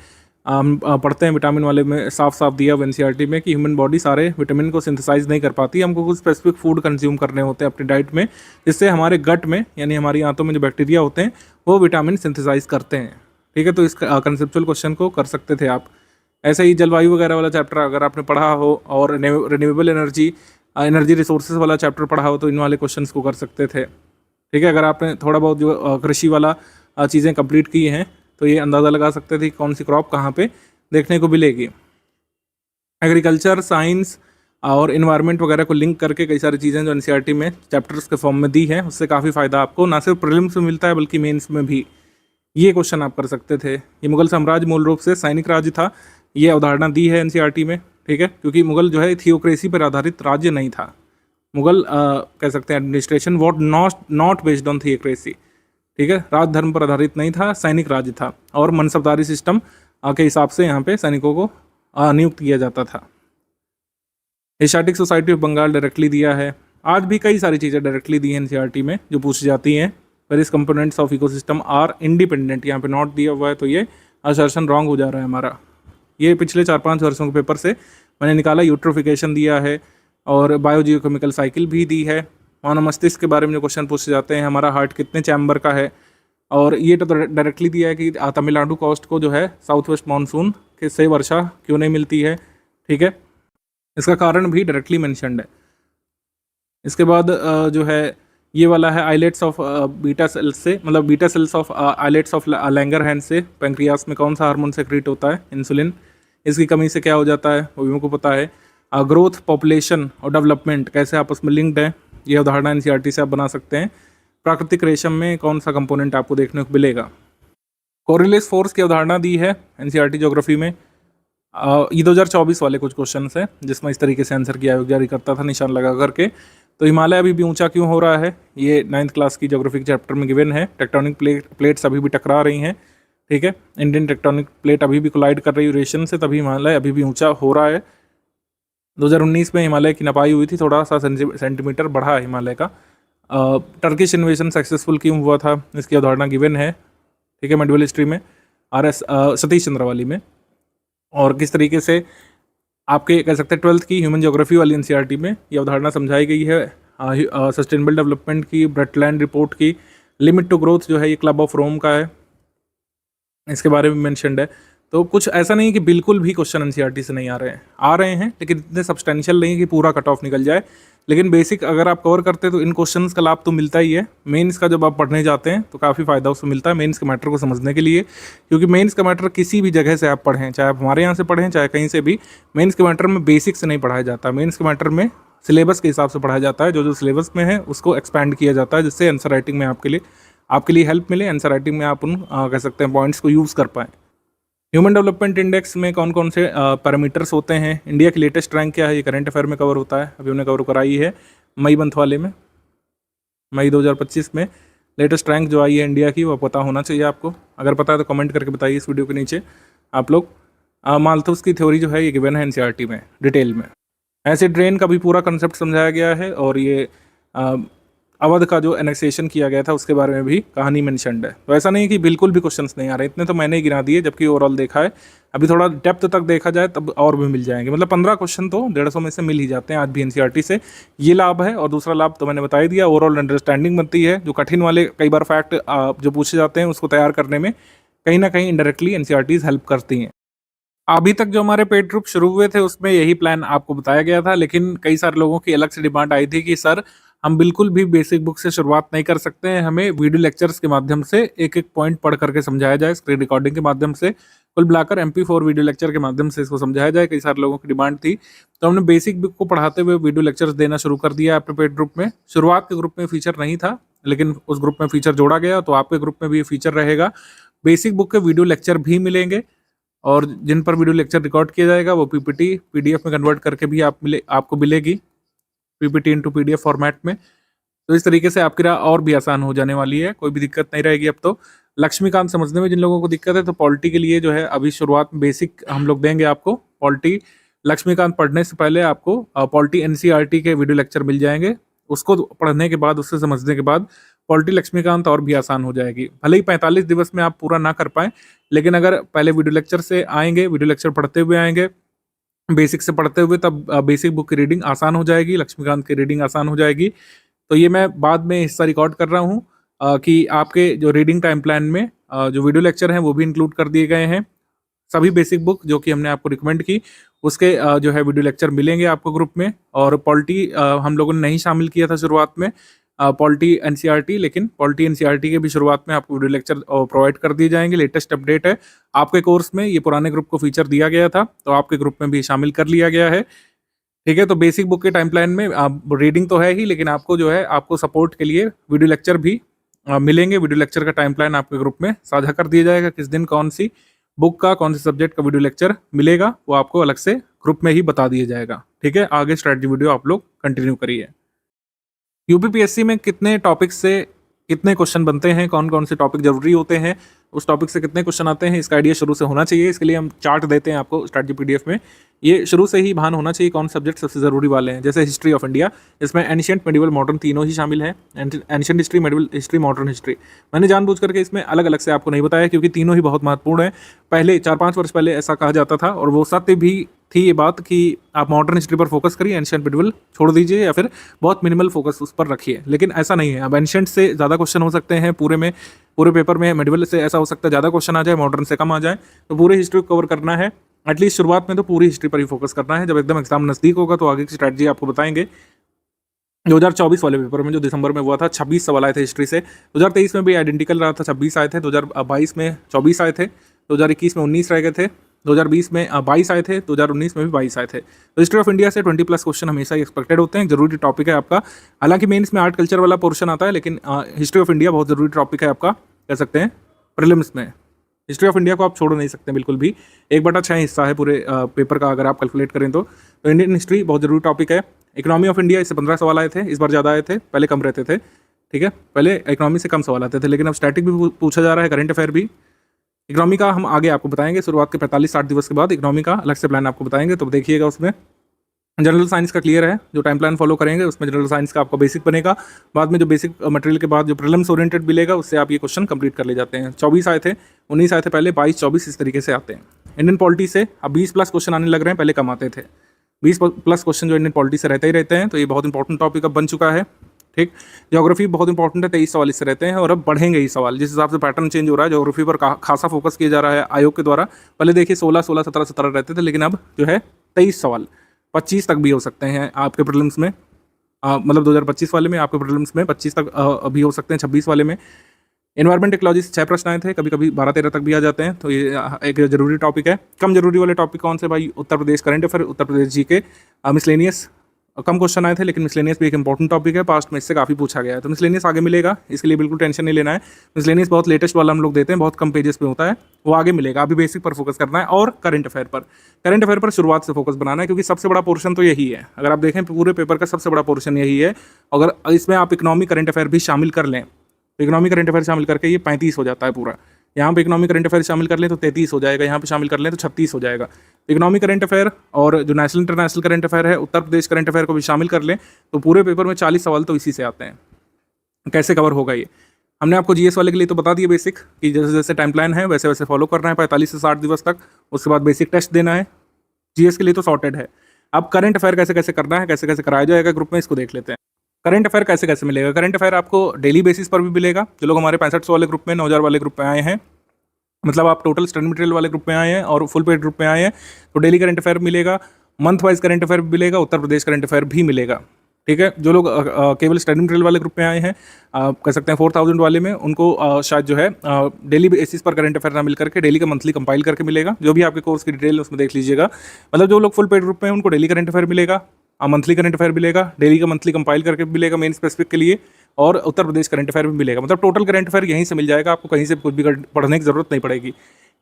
S2: हम पढ़ते हैं, विटामिन वाले में साफ साफ दिया हुआ एनसीईआरटी में कि ह्यूमन बॉडी सारे विटामिन को सिंथेसाइज नहीं कर पाती। हमको कुछ स्पेसिफिक फूड कंज्यूम करने होते हैं अपनी डाइट में, जिससे हमारे गट में यानी हमारी आंतों में जो बैक्टीरिया होते हैं वो विटामिन सिंथेसाइज करते हैं। ठीक है, तो इस कंसेप्चुअल क्वेश्चन को कर सकते थे आप। ऐसे ही जलवायु वगैरह वाला चैप्टर अगर आपने पढ़ा हो और रिन्यूएबल एनर्जी रिसोर्सेज वाला चैप्टर पढ़ा हो तो इन वाले क्वेश्चंस को कर सकते थे। ठीक है, अगर आपने थोड़ा बहुत जो कृषि वाला चीज़ें कंप्लीट की हैं तो ये अंदाज़ा लगा सकते थे कि कौन सी क्रॉप कहाँ पे देखने को मिलेगी। एग्रीकल्चर, साइंस और इन्वायरमेंट वगैरह को लिंक करके कई सारी चीज़ें जो एनसीईआरटी में चैप्टर्स के फॉर्म में दी हैं, उससे काफ़ी फ़ायदा आपको ना सिर्फ प्रीलिम्स में मिलता है बल्कि मेंस में भी। ये क्वेश्चन आप कर सकते थे। ये मुगल साम्राज्य मूल रूप से सैनिक राज्य था, ये अवधारणा दी है एनसीईआरटी में, ठीक है, क्योंकि मुगल जो है थियोक्रेसी पर आधारित राज्य नहीं था। मुगल कह सकते हैं administration what not based on theocracy, ठीक है, राज धर्म पर आधारित नहीं था, सैनिक राज्य था और मनसबदारी सिस्टम के हिसाब से यहाँ पे सैनिकों को नियुक्त किया जाता था। Asiatic Society of Bengal directly दिया है। आज भी कई सारी चीज़ें डायरेक्टली दी हैं एनसीईआरटी में जो पूछी जाती हैं। Various components of ecosystem are independent, यहाँ पे नॉट दिया हुआ है तो ये असर्शन रॉन्ग हो जा रहा है हमारा। ये पिछले 4-5 वर्षों के पेपर से मैंने निकाला। यूट्रोफिकेशन दिया है और बायोजियोकेमिकल साइकिल भी दी है। मानव मस्तिष्क के बारे में जो क्वेश्चन पूछे जाते हैं, हमारा हार्ट कितने चैम्बर का है, और ये तो डायरेक्टली दिया है कि तमिलनाडु कोस्ट को जो है साउथ वेस्ट मानसून के से वर्षा क्यों नहीं मिलती है, ठीक है, इसका कारण भी डायरेक्टली मेंशन्ड है। इसके बाद जो है ये वाला है आइलेट्स ऑफ बीटा सेल्स से, मतलब beta cells of islets of Langerhans से पैंक्रियास में कौन सा हार्मोन सेक्रेट होता है, इंसुलिन। इसकी कमी से क्या हो जाता है वो भी मुझको पता है। ग्रोथ, पॉपुलेशन और डेवलपमेंट कैसे आपस में लिंक्ड है, ये उदाहरण एनसीईआरटी से आप बना सकते हैं। प्राकृतिक रेशम में कौन सा कंपोनेंट आपको देखने को मिलेगा। कोरिलेस फोर्स की अवधारणा दी है एनसीईआरटी ज्योग्राफी में। ये 2024 वाले कुछ क्वेश्चन है जिसमें इस तरीके से आंसर किया जारी करता था निशान लगा करके। तो हिमालय अभी भी ऊंचा क्यों हो रहा है, ये 9th क्लास की ज्योग्राफी चैप्टर में गिवन है। टेक्टोनिक प्लेट्स अभी भी टकरा रही हैं, ठीक है, इंडियन टेक्टोनिक प्लेट अभी भी कोलाइड कर रही है यूरेशियन से, तभी हिमालय अभी भी ऊंचा हो रहा है। 2019 में हिमालय की नपाई हुई थी, थोड़ा सा सेंटीमीटर बढ़ा है हिमालय का। टर्किश इन्वेजन सक्सेसफुल क्यों हुआ था, इसकी अवधारणा गिवन है, ठीक है, मेडिवल हिस्ट्री में RS सतीश चंद्रवाली में। और किस तरीके से आपके कह सकते हैं 12th की ह्यूमन ज्योग्राफी वाली एनसीईआरटी में ये अवधारणा समझाई गई है सस्टेनेबल डेवलपमेंट की, ब्रेटलैंड रिपोर्ट की। लिमिट टू ग्रोथ जो है ये क्लब ऑफ रोम का है, इसके बारे में मेंशन्ड है। तो कुछ ऐसा नहीं कि बिल्कुल भी क्वेश्चन एनसीईआरटी से नहीं आ रहे हैं, लेकिन इतने सब्सटेंशियल नहीं कि पूरा कट ऑफ निकल जाए। लेकिन बेसिक अगर आप कवर करते हैं तो इन क्वेश्चंस का लाभ तो मिलता ही है। मेंस का जब आप पढ़ने जाते हैं तो काफ़ी फायदा उससे मिलता है मेंस के मैटर को समझने के लिए, क्योंकि मेंस का मैटर किसी भी जगह से आप पढ़ें, चाहे आप हमारे यहाँ से पढ़ें चाहे कहीं से भी, मेंस के मैटर में बेसिक से नहीं पढ़ाया जाता। मेंस के मैटर में सिलेबस के हिसाब से पढ़ाया जाता है, जो सिलेबस में है उसको एक्सपैंड किया जाता है, जिससे आंसर राइटिंग में आपके लिए हेल्प मिले, आंसर राइटिंग में आप उन कह सकते हैं पॉइंट्स को यूज़ कर पाएँ। ह्यूमन डेवलपमेंट इंडेक्स में कौन कौन से पैरामीटर्स होते हैं, इंडिया की लेटेस्ट रैंक क्या है, ये करंट अफेयर में कवर होता है। अभी हमने कवर कराई है मई मंथ वाले में, मई 2025 में लेटेस्ट रैंक जो आई है इंडिया की, वो पता होना चाहिए आपको। अगर पता है तो कमेंट करके बताइए इस वीडियो के नीचे आप लोग। माल्थस की थ्योरी जो है ये गिवन है एनसीईआरटी में डिटेल में। एसिड रेन का भी पूरा कंसेप्ट समझाया गया है, और ये अवध का जो एनेक्सेशन किया गया था उसके बारे में भी कहानी मेंशन्ड है। तो ऐसा नहीं है कि बिल्कुल भी क्वेश्चंस नहीं आ रहे, इतने तो मैंने ही गिना दिए, जबकि ओवरऑल देखा है। अभी थोड़ा डेप्थ तक देखा जाए तब और भी मिल जाएंगे, मतलब 15 क्वेश्चन तो 150 में से मिल ही जाते हैं आज भी एनसीईआरटी से। ये लाभ है, और दूसरा लाभ तो मैंने बता ही दिया, ओवरऑल अंडरस्टैंडिंग बनती है। जो कठिन वाले कई बार फैक्ट जो पूछे जाते हैं उसको तैयार करने में कहीं ना कहीं इनडायरेक्टली एनसीईआरटीज हेल्प करती हैं। अभी तक जो हमारे पेड ग्रुप शुरू हुए थे उसमें यही प्लान आपको बताया गया था, लेकिन कई सारे लोगों की अलग से डिमांड आई थी कि सर हम बिल्कुल भी बेसिक बुक से शुरुआत नहीं कर सकते हैं, हमें वीडियो लेक्चर्स के माध्यम से एक एक पॉइंट पढ़ करके समझाया जाए, स्क्रीन रिकॉर्डिंग के माध्यम से, कुल मिलाकर MP4 वीडियो लेक्चर के माध्यम से इसको समझाया जाए। कई सारे लोगों की डिमांड थी, तो हमने बेसिक बुक को पढ़ाते हुए वीडियो लेक्चर्स देना शुरू कर दिया अपने पेड ग्रुप में। शुरुआत के ग्रुप में फीचर नहीं था, लेकिन उस ग्रुप में फीचर जोड़ा गया, तो आपके ग्रुप में भी ये फीचर रहेगा। बेसिक बुक के वीडियो लेक्चर भी मिलेंगे, और जिन पर वीडियो लेक्चर रिकॉर्ड किया जाएगा वो PPT PDF में कन्वर्ट करके भी आपको मिलेगी, PPT इंटू PDF फॉर्मेट में। तो इस तरीके से आपकी राह और भी आसान हो जाने वाली है, कोई भी दिक्कत नहीं रहेगी अब तो। लक्ष्मीकांत समझने में जिन लोगों को दिक्कत है, तो पॉलिटी के लिए जो है अभी शुरुआत में बेसिक हम लोग देंगे आपको। पॉलिटी लक्ष्मीकांत पढ़ने से पहले आपको पॉलिटी NCERT के वीडियो लेक्चर मिल जाएंगे, उसको पढ़ने के बाद, उससे समझने के बाद पॉलिटी लक्ष्मीकांत और भी आसान हो जाएगी। भले ही 45 दिवस में आप पूरा ना कर पाएँ, लेकिन अगर पहले वीडियो लेक्चर से आएंगे, वीडियो लेक्चर पढ़ते हुए आएंगे, बेसिक से पढ़ते हुए, तब बेसिक बुक की रीडिंग आसान हो जाएगी, लक्ष्मीकांत की रीडिंग आसान हो जाएगी। तो ये मैं बाद में हिस्सा रिकॉर्ड कर रहा हूँ कि आपके जो रीडिंग टाइम प्लान में जो वीडियो लेक्चर हैं वो भी इंक्लूड कर दिए गए हैं। सभी बेसिक बुक जो कि हमने आपको रिकमेंड की उसके जो है वीडियो लेक्चर मिलेंगे आपको ग्रुप में। और पॉलिटी हम लोगों ने नहीं शामिल किया था शुरुआत में, पॉलिटी NCERT, लेकिन पॉलिटी NCERT के भी शुरुआत में आपको वीडियो लेक्चर प्रोवाइड कर दिए जाएंगे। लेटेस्ट अपडेट है आपके कोर्स में, ये पुराने ग्रुप को फीचर दिया गया था, तो आपके ग्रुप में भी शामिल कर लिया गया है, ठीक है। तो बेसिक बुक के टाइम प्लान में रीडिंग तो है ही, लेकिन आपको जो है आपको सपोर्ट के लिए वीडियो लेक्चर भी मिलेंगे। वीडियो लेक्चर का टाइम प्लान आपके ग्रुप में साझा कर दिया जाएगा, किस दिन कौन सी बुक का कौन से सब्जेक्ट का वीडियो लेक्चर मिलेगा वो आपको अलग से ग्रुप में ही बता दिया जाएगा। ठीक है, आगे स्ट्रैटेजी वीडियो आप लोग कंटिन्यू करिए। यूपीपीएससी में कितने टॉपिक से कितने क्वेश्चन बनते हैं, कौन कौन से टॉपिक जरूरी होते हैं, उस टॉपिक से कितने क्वेश्चन आते हैं, इसका आइडिया शुरू से होना चाहिए। इसके लिए हम चार्ट देते हैं आपको स्ट्रैटेजी पीडीएफ में। ये शुरू से ही भान होना चाहिए कौन सब्जेक्ट सबसे ज़रूरी वाले हैं। जैसे हिस्ट्री ऑफ इंडिया, इसमें एंशिएंट, मेडिवल, मॉडर्न तीनों ही शामिल है। Ancient history, medieval history, modern history मैंने जानबूझ करके इसमें अलग अलग से आपको नहीं बताया, क्योंकि तीनों ही बहुत महत्वपूर्ण है। पहले 4-5 वर्ष पहले ऐसा कहा जाता था, और वो सत्य भी थी ये बात कि आप मॉडर्न हिस्ट्री पर फोकस करिए, एंशिएंट मेडिवल छोड़ दीजिए, या फिर बहुत मिनिमल फोकस उस पर रखिए। लेकिन ऐसा नहीं है। अब एंशिएंट से ज़्यादा क्वेश्चन हो सकते हैं पूरे पेपर में। मेडिवल से ऐसा हो सकता है ज़्यादा क्वेश्चन आ जाए, मॉडर्न से कम आ जाए। तो पूरे हिस्ट्री को कवर करना है। एटलीस्ट शुरुआत में तो पूरी हिस्ट्री पर ही फोकस करना है। जब एकदम एग्जाम नज़दीक होगा तो आगे की स्ट्रैटेजी आपको बताएंगे। 2024 वाले पेपर में जो दिसंबर में हुआ था, 26 सवाल आए थे हिस्ट्री से। 2023 में भी आइडेंटिकल रहा था, 26 आए थे। 2022 में 24 आए थे। 2021 में 19 रह गए थे। 2020 में 22 आए थे। 2019 में भी 22 आए थे। तो हिस्ट्री ऑफ इंडिया से 20+ क्वेश्चन हमेशा ही एक्सपेक्टेड होते हैं। जरूरी टॉपिक है आपका। हालांकि मेंस में आर्ट कल्चर वाला पोर्शन आता है, लेकिन हिस्ट्री ऑफ इंडिया बहुत जरूरी टॉपिक है आपका, कह सकते हैं प्रीलिम्स में। हिस्ट्री ऑफ इंडिया को आप छोड़ नहीं सकते बिल्कुल भी। 1/6 हिस्सा है पूरे पेपर का, अगर आप कैलकुलेट करें तो इंडियन हिस्ट्री बहुत जरूरी टॉपिक है। इकोनॉमी ऑफ इंडिया, इससे 15 सवाल आए थे, इस बार ज़्यादा आए थे, पहले कम रहते थे। ठीक है, पहले इकोनॉमी से कम सवाल आते थे, लेकिन अब स्टैटिक भी पूछा जा रहा है, करंट अफेयर भी। इकोनॉमी का हम आगे आपको बताएंगे, शुरुआत के 45-60 दिवस के बाद इकोनॉमी का अलग से प्लान आपको बताएंगे, तो देखिएगा। उसमें जनरल साइंस का क्लियर है, जो टाइम प्लान फॉलो करेंगे उसमें जनरल साइंस का आपका बेसिक बनेगा। बाद में जो बेसिक मटेरियल के बाद जो प्रीलिम्स ओरिएंटेड मिलेगा, उससे आप ये क्वेश्चन कंप्लीट कर ले जाते हैं। 24 आए थे, 19 आए थे पहले, 22, 24 इस तरीके से आते हैं। इंडियन पॉलिटी से अब 20+ क्वेश्चन आने लग रहे हैं, पहले कम आते थे। 20+ क्वेश्चन जो इंडियन पॉलिटी से रहते ही रहते हैं, तो ये बहुत इंपॉर्टेंट टॉपिक अब बन चुका है। ठीक, ज्योग्राफी बहुत इंपॉर्टेंट है, 23 सवाल इससे रहते हैं, और अब बढ़ेंगे ही सवाल। जिस हिसाब से पैटर्न चेंज हो रहा है, ज्योग्राफी पर खासा फोकस किया जा रहा है आयोग के द्वारा। पहले देखिए 16, 17 रहते थे, लेकिन अब जो है 23 सवाल, 25 तक भी हो सकते हैं आपके प्रीलिम्स में। मतलब 2025 वाले में आपके प्रीलिम्स में 25 तक भी हो सकते हैं। 26 वाले में एनवायरमेंट इकोलॉजी से 6 प्रश्न आए थे, कभी कभी 12-13 तक भी आ जाते हैं, तो ये एक जरूरी टॉपिक है। कम जरूरी वाले टॉपिक कौन से भाई? Uttar Pradesh current affair, Uttar Pradesh GK, miscellaneous कम क्वेश्चन आए थे, लेकिन मिसलेनियस भी एक इंपॉर्टेंट टॉपिक है, पास्ट में इससे काफ़ी पूछा गया है। तो मिसलेनियस आगे मिलेगा, इसके लिए बिल्कुल टेंशन नहीं लेना है। मिसलेनियस बहुत लेटेस्ट वाला हम लोग देते हैं, बहुत कम पेजेस पे होता है, वो आगे मिलेगा। अभी बेसिक पर फोकस करना है, और करंट अफेयर पर शुरुआत से फोकस बनाना है, क्योंकि सबसे बड़ा पोर्शन तो यही है। अगर आप देखें पूरे पेपर का सबसे बड़ा पोर्शन यही है। अगर इसमें आप इकोनॉमी करंट अफेयर भी शामिल कर लें, तो इकोनॉमी करंट अफेयर शामिल करके ये 35 हो जाता है पूरा। यहाँ पे इकोनॉमी करंट अफेयर शामिल कर लें तो 33 हो जाएगा, यहाँ पे शामिल कर लें तो 36 हो जाएगा। इकोनॉमी करंट अफेयर और जो नेशनल इंटरनेशनल करंट अफेयर है, उत्तर प्रदेश करंट अफेयर को भी शामिल कर लें, तो पूरे पेपर में 40 सवाल तो इसी से आते हैं। कैसे कवर होगा ये हमने आपको जीएस वाले के लिए तो बता दिया बेसिक, कि जैसे जैसे टाइम प्लान है वैसे वैसे फॉलो करना है 45 से 60 दिवस तक। उसके बाद बेसिक टेस्ट देना है। जीएस के लिए तो सॉर्टेड है। अब करंट अफेयर कैसे कैसे करना है, कैसे कैसे कराया जाएगा ग्रुप में, इसको देख लेते हैं। करंट अफेयर कैसे कैसे मिलेगा? करंट अफेयर आपको डेली बेसिस पर भी मिलेगा। जो लोग हमारे 6500 वाले ग्रुप में, 9000 वाले ग्रुप में आए हैं, मतलब आप टोटल स्टडी मटेरियल वाले ग्रुप में आए हैं और फुल पेड ग्रुप में आए हैं, तो डेली करंट अफेयर मिलेगा। मंथ वाइज करंट अफेयर भी मिलेगा, उत्तर प्रदेश करंट अफेयर भी मिलेगा। ठीक है, जो लोग केवल स्टडी मटेरियल वाले ग्रुप में आए हैं, कह सकते हैं 4000 वाले में, उनको शायद जो है डेली बेसिस पर करंट अफेयर ना मिल करके डेली का मंथली कंपाइल करके मिलेगा। जो भी आपके कोर्स की डिटेल है उसमें देख लीजिएगा। मतलब जो लोग फुल पेड ग्रुप में हैं उनको डेली करंट अफेयर मिलेगा, मंथली करंट अफेयर मिलेगा, डेली का मंथली कंपाइल करके मिलेगा मेन स्पेसिफिक के लिए, और उत्तर प्रदेश करंट अफेयर भी मिलेगा। मतलब टोटल करंट अफेयर यहीं से मिल जाएगा, आपको कहीं से कुछ भी पढ़ने की जरूरत नहीं पड़ेगी।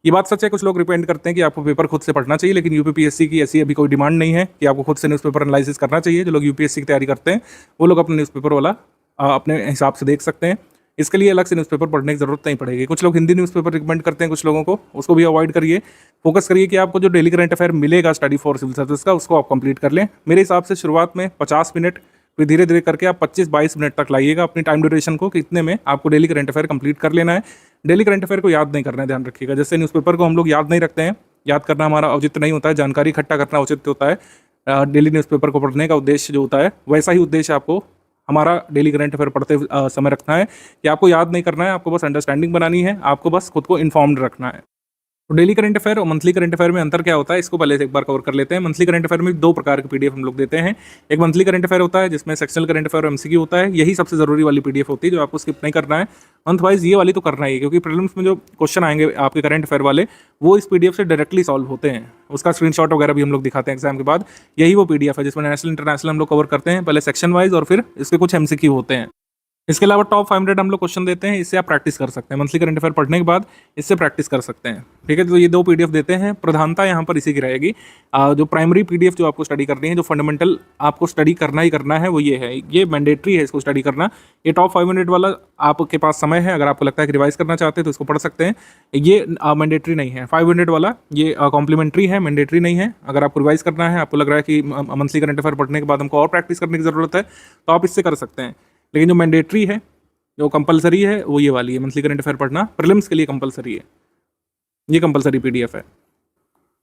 S2: ये बात सच है, कुछ लोग रिपेंड करते हैं कि आपको पेपर खुद से पढ़ना चाहिए, लेकिन यूपीपीएससी की ऐसी अभी कोई डिमांड नहीं है कि आपको खुद से न्यूज़पेपर एनालिसिस करना चाहिए। जो लोग यूपीएससी की तैयारी करते हैं वो लोग अपने न्यूज़पेपर वाला अपने हिसाब से देख सकते हैं। इसके लिए अलग से न्यूज़पेपर पढ़ने की जरूरत नहीं पड़ेगी। कुछ लोग हिंदी न्यूज़पेपर रिकमेंड करते हैं कुछ लोगों को, उसको भी अवॉइड करिए। फोकस करिए कि आपको जो डेली करंट अफेयर मिलेगा स्टडी फॉर सिविल सर्विस का, उसको आप कंप्लीट कर लें। मेरे हिसाब से शुरुआत में 50 मिनट, फिर धीरे धीरे करके आप 25-22 मिनट तक लाइएगा अपनी टाइम ड्यूरेशन को, कि इतने में आपको डेली करंट अफेयर कंप्लीट कर लेना है। डेली करंट अफेयर को याद नहीं करना है, ध्यान रखिएगा। जैसे न्यूज़पेपर को हम लोग याद नहीं रखते हैं, याद करना हमारा औचित्य नहीं होता है, जानकारी इकट्ठा करना औचित्य होता है। डेली न्यूज़पेपर को पढ़ने का उद्देश्य जो होता है, वैसा ही उद्देश्य आपको हमारा डेली करंट अफेयर पढ़ते समय रखना है, कि आपको याद नहीं करना है, आपको बस अंडरस्टैंडिंग बनानी है, आपको बस खुद को इन्फॉर्म्ड रखना है। तो डेली करंट अफेयर और मंथली करंट अफेयर में अंतर क्या होता है, इसको पहले से एक बार कवर कर लेते हैं। मंथली करंट अफेयर में 2 प्रकार के पीडीएफ हम लोग देते हैं। एक मंथली करंट अफेयर होता है जिसमें सेक्शनल करंट अफेयर और एमसीक्यू होता है, यही सबसे जरूरी वाली पीडीएफ होती है जो आपको स्किप नहीं करना है। मंथ वाइज ये वाली तो करना ही है, क्योंकि प्रीलिम्स में जो क्वेश्चन आएंगे आपके करंट अफेयर वाले, वो इस पीडीएफ से डायरेक्टली सॉल्व होते हैं। उसका स्क्रीनशॉट वगैरह भी हम लोग दिखाते हैं एग्जाम के बाद। यही वो पीडीएफ है जिसमें नेशनल इंटरनेशनल हम लोग कवर करते हैं, पहले सेक्शन वाइज और फिर इसके कुछ एमसीक्यू होते हैं। इसके अलावा टॉप 500 हम लोग क्वेश्चन देते हैं, इससे आप प्रैक्टिस कर सकते हैं। मंथली करंट अफेयर पढ़ने के बाद इससे प्रैक्टिस कर सकते हैं, ठीक है। तो ये 2 पीडीएफ देते हैं, प्रधानता यहाँ पर इसी की रहेगी। जो प्राइमरी पीडीएफ जो आपको स्टडी करनी है, जो फंडामेंटल आपको स्टडी करना ही करना है, वो ये है, ये मैंडेटरी है इसको स्टडी करना। ये टॉप 500 वाला आपके पास समय है, अगर आपको लगता है कि रिवाइज करना चाहते हैं तो इसको पढ़ सकते हैं। ये मैंडेटरी नहीं है। 500 वाला ये कॉम्प्लीमेंट्री है, मैंडेटरी नहीं है। अगर आपको रिवाइज करना है, आपको लग रहा है कि मंथली करंट अफेयर पढ़ने के बाद हमको और प्रैक्टिस करने की जरूरत है, तो आप इससे कर सकते हैं। लेकिन जो मैंडेटरी है, जो कंपलसरी है, वो ये वाली है, मंथली करंट अफेयर पढ़ना प्रीलिम्स के लिए कंपलसरी है। ये कंपलसरी पीडीएफ है।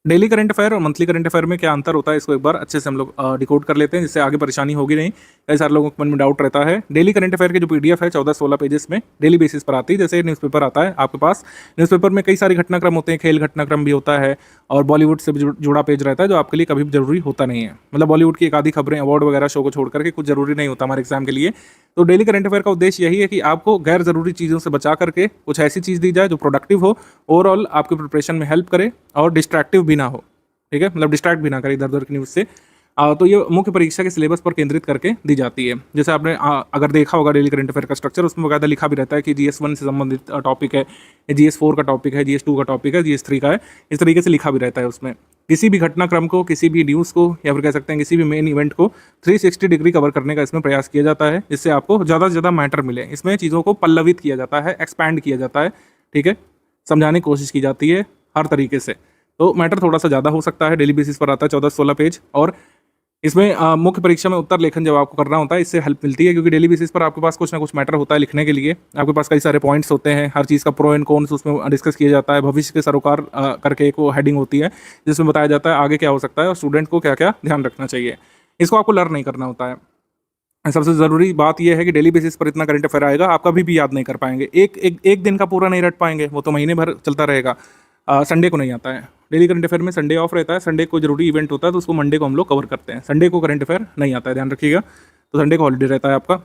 S2: डेली करंट अफेयर और मंथली करंट अफेयर में क्या अंतर होता है, इसको एक बार अच्छे से हम लोग डिकोड कर लेते हैं, जिससे आगे परेशानी होगी नहीं। कई सारे लोगों के मन में डाउट रहता है। डेली करंट अफेयर की जो पीडीएफ है 14-16 पेजेस में डेली बेसिस पर आती है। जैसे न्यूज़पेपर आता है आपके पास, न्यूज़पेपर में कई सारे घटनाक्रम होते हैं, खेल घटनाक्रम भी होता है और बॉलीवुड से भी जुड़ा पेज रहता है, जो आपके लिए कभी भी जरूरी होता नहीं है। मतलब बॉलीवुड की एक आधी खबरें, अवार्ड वगैरह शो को छोड़ करके कुछ जरूरी नहीं होता हमारे एग्जाम के लिए। तो डेली करंट अफेयर का उद्देश्य यही है कि आपको गैर जरूरी चीज़ों से बचा करके कुछ ऐसी चीज़ दी जाए जो प्रोडक्टिव हो, ओवरऑल आपकी प्रिपरेशन में हेल्प करे और डिस्ट्रैक्टिव भी ना हो, ठीक है। मतलब डिस्ट्रैक्ट भी ना करे इधर उधर की न्यूज़ से। तो ये मुख्य परीक्षा के सिलेबस पर केंद्रित करके दी जाती है। जैसे आपने अगर देखा होगा डेली करंट अफेयर का स्ट्रक्चर, उसमें बकायदा लिखा भी रहता है कि GS1 से संबंधित टॉपिक है, GS4 का टॉपिक है, GS2 का टॉपिक है, GS3 का है। इस तरीके से लिखा भी रहता है उसमें। किसी भी घटनाक्रम को, किसी भी न्यूज़ को, या फिर कह सकते हैं किसी भी मेन इवेंट को 360 डिग्री कवर करने का इसमें प्रयास किया जाता है, जिससे आपको ज़्यादा से ज़्यादा मैटर मिले। इसमें चीज़ों को पल्लवित किया जाता है, एक्सपैंड किया जाता है, ठीक है, समझाने की कोशिश की जाती है हर तरीके से। तो मैटर थोड़ा सा ज़्यादा हो सकता है। डेली बेसिस पर आता है 14-16 पेज, और इसमें मुख्य परीक्षा में उत्तर लेखन जब आपको करना होता है, इससे हेल्प मिलती है, क्योंकि डेली बेसिस पर आपके पास कुछ ना कुछ मैटर होता है लिखने के लिए। आपके पास कई सारे पॉइंट्स होते हैं, हर चीज़ का प्रो एंड कॉन्स उसमें डिस्कस किया जाता है। भविष्य के सरोकार करके एक वो हेडिंग होती है, जिसमें बताया जाता है आगे क्या हो सकता है और स्टूडेंट को क्या क्या ध्यान रखना चाहिए। इसको आपको लर्न नहीं करना होता है। सबसे ज़रूरी बात यह है कि डेली बेसिस पर इतना करंट अफेयर आएगा, आप कभी भी याद नहीं कर पाएंगे। एक दिन का पूरा नहीं रट पाएंगे, वो तो महीने भर चलता रहेगा। संडे को नहीं आता है डेली करंट अफेयर में, संडे ऑफ रहता है। संडे को जरूरी इवेंट होता है, तो उसको मंडे को हम लोग कवर करते हैं। संडे को करंट अफेयर नहीं आता है, ध्यान रखिएगा। तो संडे को हॉलीडे रहता है आपका।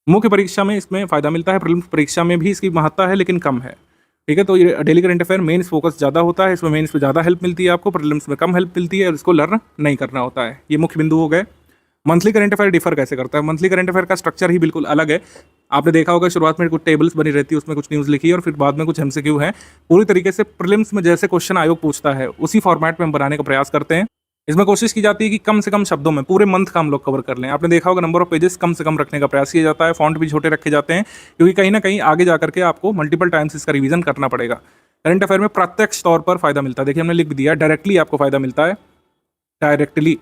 S2: मुख्य परीक्षा में इसमें फ़ायदा मिलता है, प्रीलिम्स परीक्षा में भी इसकी महत्ता है, लेकिन कम है, ठीक है। तो ये daily current affair mains focus ज़्यादा होता है, इसमें मेंस पे ज़्यादा हेल्प मिलती है आपको, प्रीलिम्स में कम हेल्प मिलती है, और इसको लर्न नहीं करना होता है। ये मुख्य बिंदु हो गए। मंथली करंट अफेयर डिफर कैसे करता है? मंथली करंट अफेयर का स्ट्रक्चर ही बिल्कुल अलग है। आपने देखा होगा शुरुआत में कुछ टेबल्स बनी रहती है, उसमें कुछ न्यूज़ लिखी है, और फिर बाद में कुछ MCQ है। पूरी तरीके से प्रीलिम्स में जैसे क्वेश्चन आयोग पूछता है, उसी फॉर्मेट में हम बनाने का प्रयास करते हैं। इसमें कोशिश की जाती है कि कम से कम शब्दों में पूरे मंथ का हम लोग कवर कर लें। आपने देखा होगा नंबर ऑफ पेजेस कम से कम रखने का प्रयास किया जाता है, फॉन्ट भी छोटे रखे जाते हैं, क्योंकि कहीं ना कहीं आगे जाकर के आपको मल्टीपल टाइम्स इसका रिवीजन करना पड़ेगा। करंट अफेयर में प्रत्यक्ष तौर पर फायदा मिलता है। देखिए हमने लिख भी दिया, डायरेक्टली आपको फायदा मिलता है। डायरेक्टली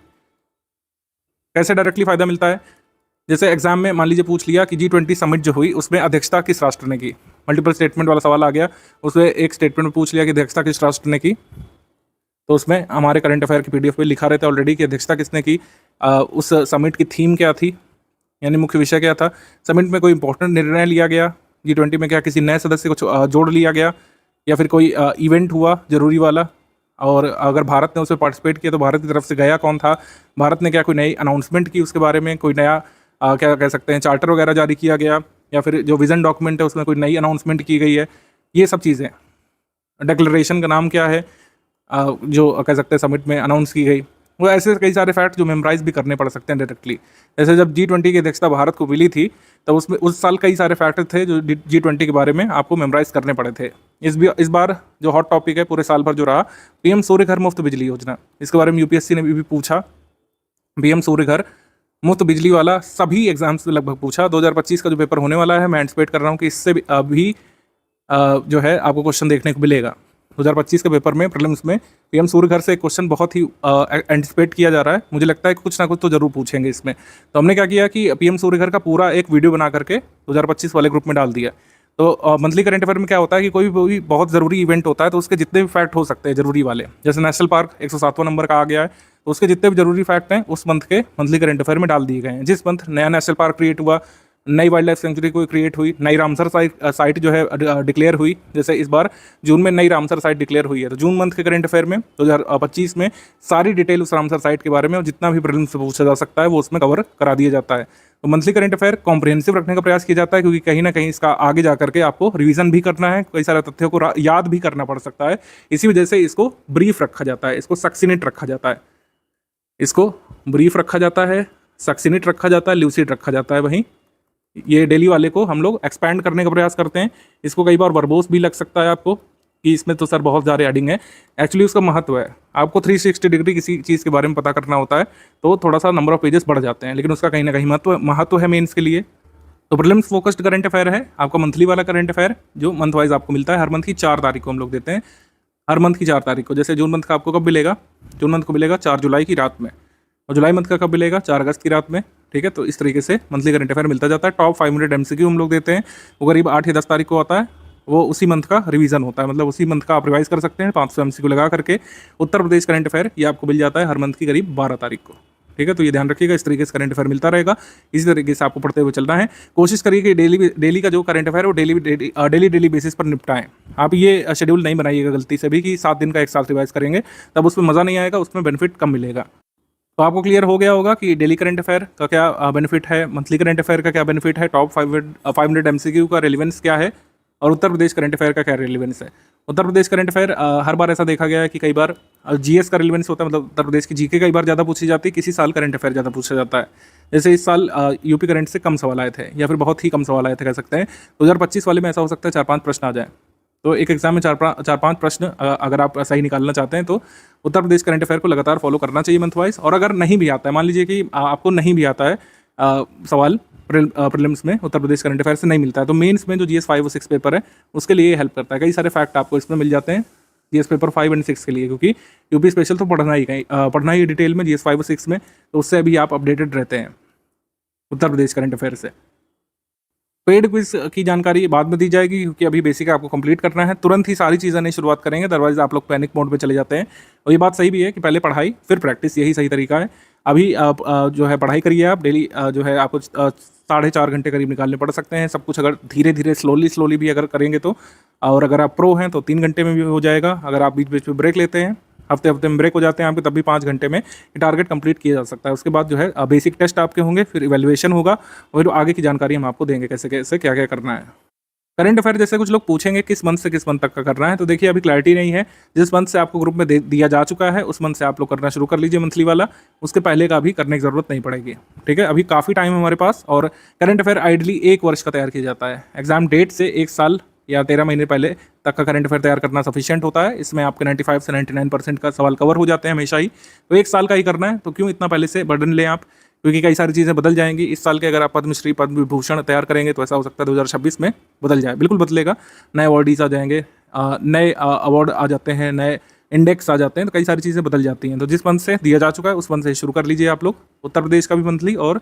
S2: कैसे डायरेक्टली फायदा मिलता है? जैसे एग्जाम में मान लीजिए पूछ लिया कि G20 समिट जो हुई, उसमें अध्यक्षता किस राष्ट्र ने की। मल्टीपल स्टेटमेंट वाला सवाल आ गया, उसमें एक स्टेटमेंट में पूछ लिया कि अध्यक्षता किस राष्ट्र ने की, तो उसमें हमारे करंट अफेयर की PDF पे लिखा रहता है ऑलरेडी कि अध्यक्षता किसने की, उस समिट की थीम क्या थी, यानी मुख्य विषय क्या था, समिट में कोई इंपॉर्टेंट निर्णय लिया गया, G20 में क्या किसी नए सदस्य को जोड़ लिया गया, या फिर कोई इवेंट हुआ जरूरी वाला, और अगर भारत ने उसमें पार्टिसिपेट किया तो भारत की तरफ से गया कौन था, भारत ने क्या कोई नई अनाउंसमेंट की उसके बारे में, कोई नया क्या कह सकते हैं चार्टर वगैरह जारी किया गया, या फिर जो विजन डॉक्यूमेंट है उसमें कोई नई अनाउंसमेंट की गई है, ये सब चीज़ें। डिक्लेरेशन का नाम क्या है जो कह सकते हैं समिट में अनाउंस की गई। वो ऐसे कई सारे फैक्ट जो मेमोराइज भी करने पड़ सकते हैं डायरेक्टली। जैसे जब G20 की अध्यक्षता भारत को मिली थी, तब उसमें उस साल कई सारे फैक्ट थे जो G20 के बारे में आपको मेमोराइज करने पड़े थे। इस बार जो हॉट टॉपिक है पूरे साल भर जो रहा, PM सूर्य घर मुफ्त बिजली योजना, इसके बारे में UPSC ने भी पूछा। PM सूर्य घर मुफ्त बिजली वाला सभी एग्जाम्स में लगभग पूछा। 2025 का जो पेपर होने वाला है, मैं एंटिसिपेट कर रहा हूँ कि इससे भी जो है आपको क्वेश्चन देखने को मिलेगा। 2025 के पेपर में प्रीलिम्स में PM सूर्य घर से एक क्वेश्चन बहुत ही एंटिसिपेट किया जा रहा है। मुझे लगता है कि कुछ ना कुछ तो जरूर पूछेंगे इसमें। तो हमने क्या किया कि PM सूर्य घर का पूरा एक वीडियो बना करके 2025 वाले ग्रुप में डाल दिया। तो मंथली करंट अफेयर में क्या होता है कि कोई भी बहुत ज़रूरी इवेंट होता है तो उसके जितने भी फैक्ट हो सकते हैं जरूरी वाले, जैसे नेशनल पार्क 107वां नंबर का आ गया है, तो उसके जितने भी जरूरी फैक्ट हैं उस मंथ के मंथली करंट अफेयर में डाल दिए गए हैं। जिस मंथ नया नेशनल पार्क क्रिएट हुआ, नई वाइल्ड लाइफ सेंचुरी कोई क्रिएट हुई, नई रामसर साइट जो है डिक्लेयर हुई, जैसे इस बार जून में नई रामसर साइट डिक्लेयर हुई है, तो जून मंथ के करंट अफेयर में 2025 में सारी डिटेल उस रामसर साइट के बारे में और जितना भी प्रीलिम्स से पूछा जा सकता है वो उसमें कवर करा दिया जाता है। तो मंथली करंट अफेयर कॉम्प्रिहेंसिव रखने का प्रयास किया जाता है, क्योंकि कहीं ना कहीं इसका आगे जाकर के आपको रिवीजन भी करना है, कई सारे तथ्यों को याद भी करना पड़ सकता है। इसी वजह से इसको ब्रीफ रखा जाता है, इसको सक्सिनेट रखा जाता है, इसको ब्रीफ रखा जाता है, सक्सिनेट रखा जाता है, ल्यूसिड रखा जाता है। वहीं ये डेली वाले को हम लोग एक्सपैंड करने का प्रयास करते हैं। इसको कई बार वर्बोस भी लग सकता है आपको कि इसमें तो सर बहुत ज़्यादा एडिंग है। एक्चुअली उसका महत्व है, आपको 360 डिग्री किसी चीज़ के बारे में पता करना होता है तो थोड़ा सा नंबर ऑफ पेजेस बढ़ जाते हैं, लेकिन उसका कहीं ना कहीं महत्व है मेंस के लिए। तो प्रीलिम्स फोकस्ड करंट अफेयर है आपका मंथली वाला करंट अफेयर, जो मंथ वाइज आपको मिलता है। हर मंथ की 4 तारीख को हम लोग देते हैं, हर मंथ की 4 तारीख को। जैसे जून मंथ का आपको कब मिलेगा, जून मंथ को मिलेगा 4 जुलाई की रात में, और जुलाई मंथ का कब मिलेगा, 4 अगस्त की रात में। ठीक है, तो इस तरीके से मंथली करंट अफेयर मिलता जाता है। टॉप 500 MCQ हम लोग देते हैं, वो करीब 8 या 10 तारीख को आता है। वो उसी मंथ का रिवीजन होता है, मतलब उसी मंथ का आप रिवाइज कर सकते हैं 500 MCQ लगा करके। उत्तर प्रदेश करंट अफेयर ये आपको मिल जाता है हर मंथ की करीब 12 तारीख को। ठीक है, तो ये ध्यान रखिएगा, इस तरीके से करंट अफेयर मिलता रहेगा। इसी तरीके से आपको पढ़ते हुए चलना है। कोशिश करिए कि डेली का जो करंट अफेयर है वो डेली बेसिस पर निपटाएं। आप ये शेड्यूल नहीं बनाइएगा गलती से भी कि 7 दिन का एक साथ रिवाइज करेंगे, तब उसमें मज़ा नहीं आएगा, उसमें बेनिफिट कम मिलेगा। तो आपको क्लियर हो गया होगा कि डेली करंट अफेयर का क्या बेनिफिट है, मंथली करंट अफेयर का क्या बेनिफिट है, टॉप 500 MCQ का रेलिवेंस क्या है, और उत्तर प्रदेश करंट अफेयर का क्या रेलिवेंस है। उत्तर प्रदेश करंट अफेयर हर बार ऐसा देखा गया है कि कई बार GS का रेलिवेंस होता है, मतलब उत्तर प्रदेश की GK कई बार ज़्यादा पूछी जाती है, किसी साल करंट अफेयर ज़्यादा पूछा जाता है। जैसे इस साल यूपी करंट से कम सवाल आए थे, या फिर बहुत ही कम सवाल आए थे कह सकते हैं। 2025 वाले में ऐसा हो सकता है 4-5 प्रश्न आ जाए, तो एक एग्जाम में 4-5 प्रश्न अगर आप सही निकालना चाहते हैं तो उत्तर प्रदेश करंट अफेयर को लगातार फॉलो करना चाहिए मंथ वाइज। और अगर नहीं भी आता है, मान लीजिए कि आपको नहीं भी आता है सवाल प्रीलिम्स में उत्तर प्रदेश करंट अफेयर से नहीं मिलता है, तो मेंस में जो GS 5 और 6 पेपर है उसके लिए हेल्प करता है। कई सारे फैक्ट आपको इसमें मिल जाते हैं GS पेपर 5 और 6 के लिए, क्योंकि यूपी स्पेशल तो पढ़ना ही डिटेल में GS 5 और 6 में, तो उससे अभी आप अपडेटेड रहते हैं उत्तर प्रदेश करंट अफेयर से। पेड क्विज की जानकारी बाद में दी जाएगी, क्योंकि अभी बेसिक आपको कंप्लीट करना है, तुरंत ही सारी चीज़ें नहीं शुरुआत करेंगे, अदरवाइज आप लोग पैनिक मोड पे चले जाते हैं। और ये बात सही भी है कि पहले पढ़ाई फिर प्रैक्टिस, यही सही तरीका है। अभी आप जो है पढ़ाई करिए, आप डेली जो है आपको 4.5 घंटे करीब निकालने पड़ सकते हैं। सब कुछ अगर धीरे धीरे स्लोली भी अगर करेंगे तो, और अगर आप प्रो हैं तो 3 घंटे में भी हो जाएगा। अगर आप बीच बीच में ब्रेक लेते हैं, हफ्ते में ब्रेक हो जाते हैं आपके, तब भी 5 घंटे में ये टारगेट कंप्लीट किया जा सकता है। उसके बाद जो है बेसिक टेस्ट आपके होंगे, फिर इवैल्यूएशन होगा, और आगे की जानकारी हम आपको देंगे कैसे कैसे क्या क्या करना है। करंट अफेयर जैसे कुछ लोग पूछेंगे किस मंथ से किस मंथ तक का करना है, तो देखिए अभी क्लैरिटी नहीं है। जिस मंथ से आपको ग्रुप में दिया जा चुका है उस मंथ से आप लोग करना शुरू कर लीजिए मंथली वाला, उसके पहले का भी करने की जरूरत नहीं पड़ेगी। ठीक है, अभी काफ़ी टाइम है हमारे पास। और करंट अफेयर आइडली 1 वर्ष का तैयार किया जाता है, एग्जाम डेट से 1 साल या 13 महीने पहले तक का करंट अफेयर तैयार करना सफिशिएंट होता है। इसमें आपके 95 से 99% का सवाल कवर हो जाते हैं हमेशा ही, तो 1 साल का ही करना है। तो क्यों इतना पहले से बर्डन लें आप, क्योंकि कई सारी चीज़ें बदल जाएंगी इस साल के। अगर आप पद्मश्री पद्म विभूषण तैयार करेंगे तो ऐसा हो सकता है 2026 में बदल जाए, बिल्कुल बदलेगा। नए अवार्डीज आ जाएंगे, नए अवार्ड आ जाते हैं, नए इंडेक्स आ जाते हैं, तो कई सारी चीज़ें बदल जाती हैं। तो जिस मंथ से दिया जा चुका है उस मंथ से शुरू कर लीजिए आप लोग, उत्तर प्रदेश का भी मंथली और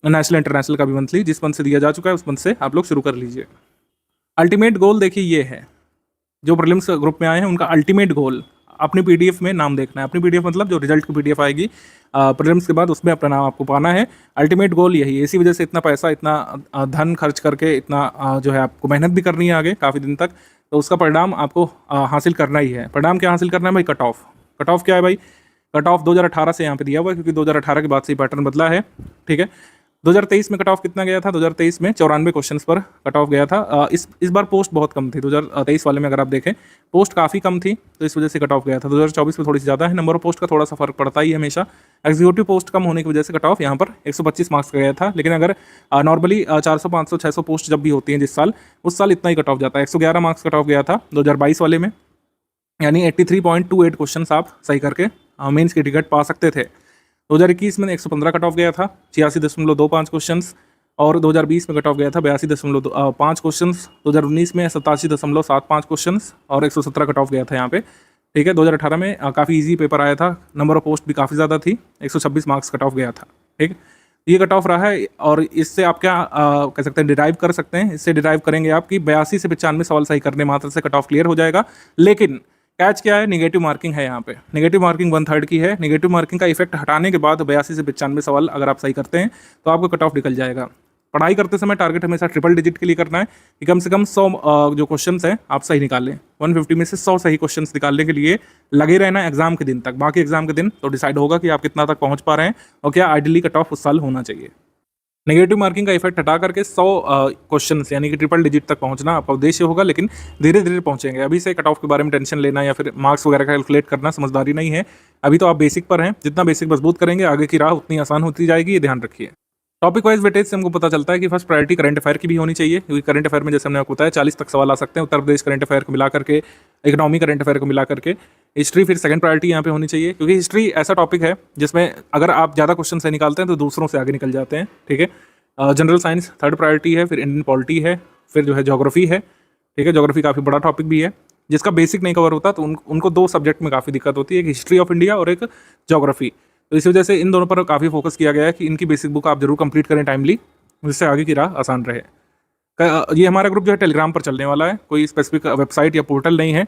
S2: नेशनल इंटरनेशनल का भी मंथली। जिस मंथ से दिया जा चुका है उस मंथ से आप लोग शुरू कर लीजिए। अल्टीमेट गोल देखिए ये है, जो प्रीलिम्स ग्रुप में आए हैं उनका अल्टीमेट गोल अपनी PDF में नाम देखना है। अपनी PDF मतलब जो रिजल्ट की PDF आएगी प्रीलिम्स के बाद, उसमें अपना नाम आपको पाना है। अल्टीमेट गोल यही है, इसी वजह से इतना पैसा, इतना धन खर्च करके, इतना जो है आपको मेहनत भी करनी है आगे काफ़ी दिन तक, तो उसका परिणाम आपको हासिल करना ही है। परिणाम क्या हासिल करना है भाई? Cut off. कट ऑफ क्या है भाई? कट ऑफ 2018 से यहाँ पे दिया हुआ है, क्योंकि 2018 के बाद से पैटर्न बदला है। ठीक है, 2023 में कट ऑफ कितना गया था? 2023 में 94 क्वेश्चंस पर कट ऑफ गया था। इस बार पोस्ट बहुत कम थी 2023 वाले में, अगर आप देखें पोस्ट काफ़ी कम थी, तो इस वजह से कट ऑफ गया था। 2024 में थोड़ी सी ज़्यादा है, नंबर ऑफ पोस्ट का थोड़ा सा फर्क पड़ता ही है हमेशा। एग्जीक्यूटिव पोस्ट कम होने की वजह से कट ऑफ यहाँ पर 125 मार्क्स का गया था, लेकिन अगर नॉर्मली 400, 500, 600 पोस्ट जब भी होती हैं जिस साल, उस साल इतना ही कट ऑफ जाता है। 111 मार्क्स कट ऑफ गया था 2022 वाले में, यानी 83.28 क्वेश्चन आप सही करके मेंस की टिकट पा सकते थे। 2021 में 115 कट ऑफ गया था, 86.25 क्वेश्चंस, और 2020 में कट ऑफ गया था 82.5 क्वेश्चंस। 2019 में 87.75 क्वेश्चंस और 117 कट ऑफ गया था यहाँ पे। ठीक है, 2018 में काफ़ी इजी पेपर आया था, नंबर ऑफ पोस्ट भी काफ़ी ज़्यादा थी, 126 मार्क्स कट ऑफ गया था। ठीक, ये कट ऑफ रहा है, और इससे आप क्या कह सकते हैं, डिराइव कर सकते हैं। इससे डिराइव करेंगे आप कि 82 से 95 सवाल सही करने मात्र से कट ऑफ क्लियर हो जाएगा। लेकिन कैच क्या है? नेगेटिव मार्किंग है यहाँ पे। नेगेटिव मार्किंग 1/3 की है। नेगेटिव मार्किंग का इफेक्ट हटाने के बाद 82 से 95 सवाल अगर आप सही करते हैं तो आपको कट ऑफ निकल जाएगा। पढ़ाई करते समय टारगेट हमेशा ट्रिपल डिजिट के लिए करना है कि कम से कम 100 जो क्वेश्चंस हैं आप सही निकालें। 150 में से 100 सही क्वेश्चंस निकालने के लिए लगे रहना एग्जाम के दिन तक। बाकी एग्जाम के दिन तो डिसाइड होगा कि आप कितना तक पहुँच पा रहे हैं और क्या आइडियली कट ऑफ उस साल होना चाहिए। नेगेटिव मार्किंग का इफेक्ट हटा करके 100 क्वेश्चन यानी कि ट्रिपल डिजिट तक पहुंचना आपका उद्देश्य होगा, लेकिन धीरे धीरे पहुंचेंगे। अभी से कट ऑफ के बारे में टेंशन लेना या फिर मार्क्स वगैरह का कैलकुलेट करना समझदारी नहीं है। अभी तो आप बेसिक पर हैं, जितना बेसिक मजबूत करेंगे आगे की राह उतनी आसान होती जाएगी, ये ध्यान रखिए। टॉपिक वाइज वेटेज से हमको पता चलता है कि फर्स्ट प्रायोरिटी करंट अफेयर की भी होनी चाहिए, क्योंकि करंट अफेयर में जैसे हमने आपको बताया 40 तक सवाल आ सकते हैं उत्तर प्रदेश करंट अफेयर को मिला करके, इकोनॉमी करंट अफेयर को मिला करके। हिस्ट्री फिर सेकंड प्रायोरिटी यहाँ पे होनी चाहिए, क्योंकि हिस्ट्री ऐसा टॉपिक है जिसमें अगर आप ज़्यादा क्वेश्चन से निकालते हैं तो दूसरों से आगे निकल जाते हैं, ठीक है। जनरल साइंस थर्ड प्रायोरिटी है, फिर इंडियन पॉलिटी है, फिर जो है ज्योग्राफी है, ठीक है। ज्योग्राफी काफ़ी बड़ा टॉपिक भी है, जिसका बेसिक नहीं कवर होता तो उनको दो सब्जेक्ट में काफ़ी दिक्कत होती है, एक हिस्ट्री ऑफ इंडिया और एक ज्योग्राफी। तो इस वजह से इन दोनों पर काफ़ी फोकस किया गया है कि इनकी बेसिक बुक आप जरूर कंप्लीट करें टाइमली, जिससे आगे की राह आसान रहे। ये हमारा ग्रुप जो है टेलीग्राम पर चलने वाला है, कोई स्पेसिफिक वेबसाइट या पोर्टल नहीं है।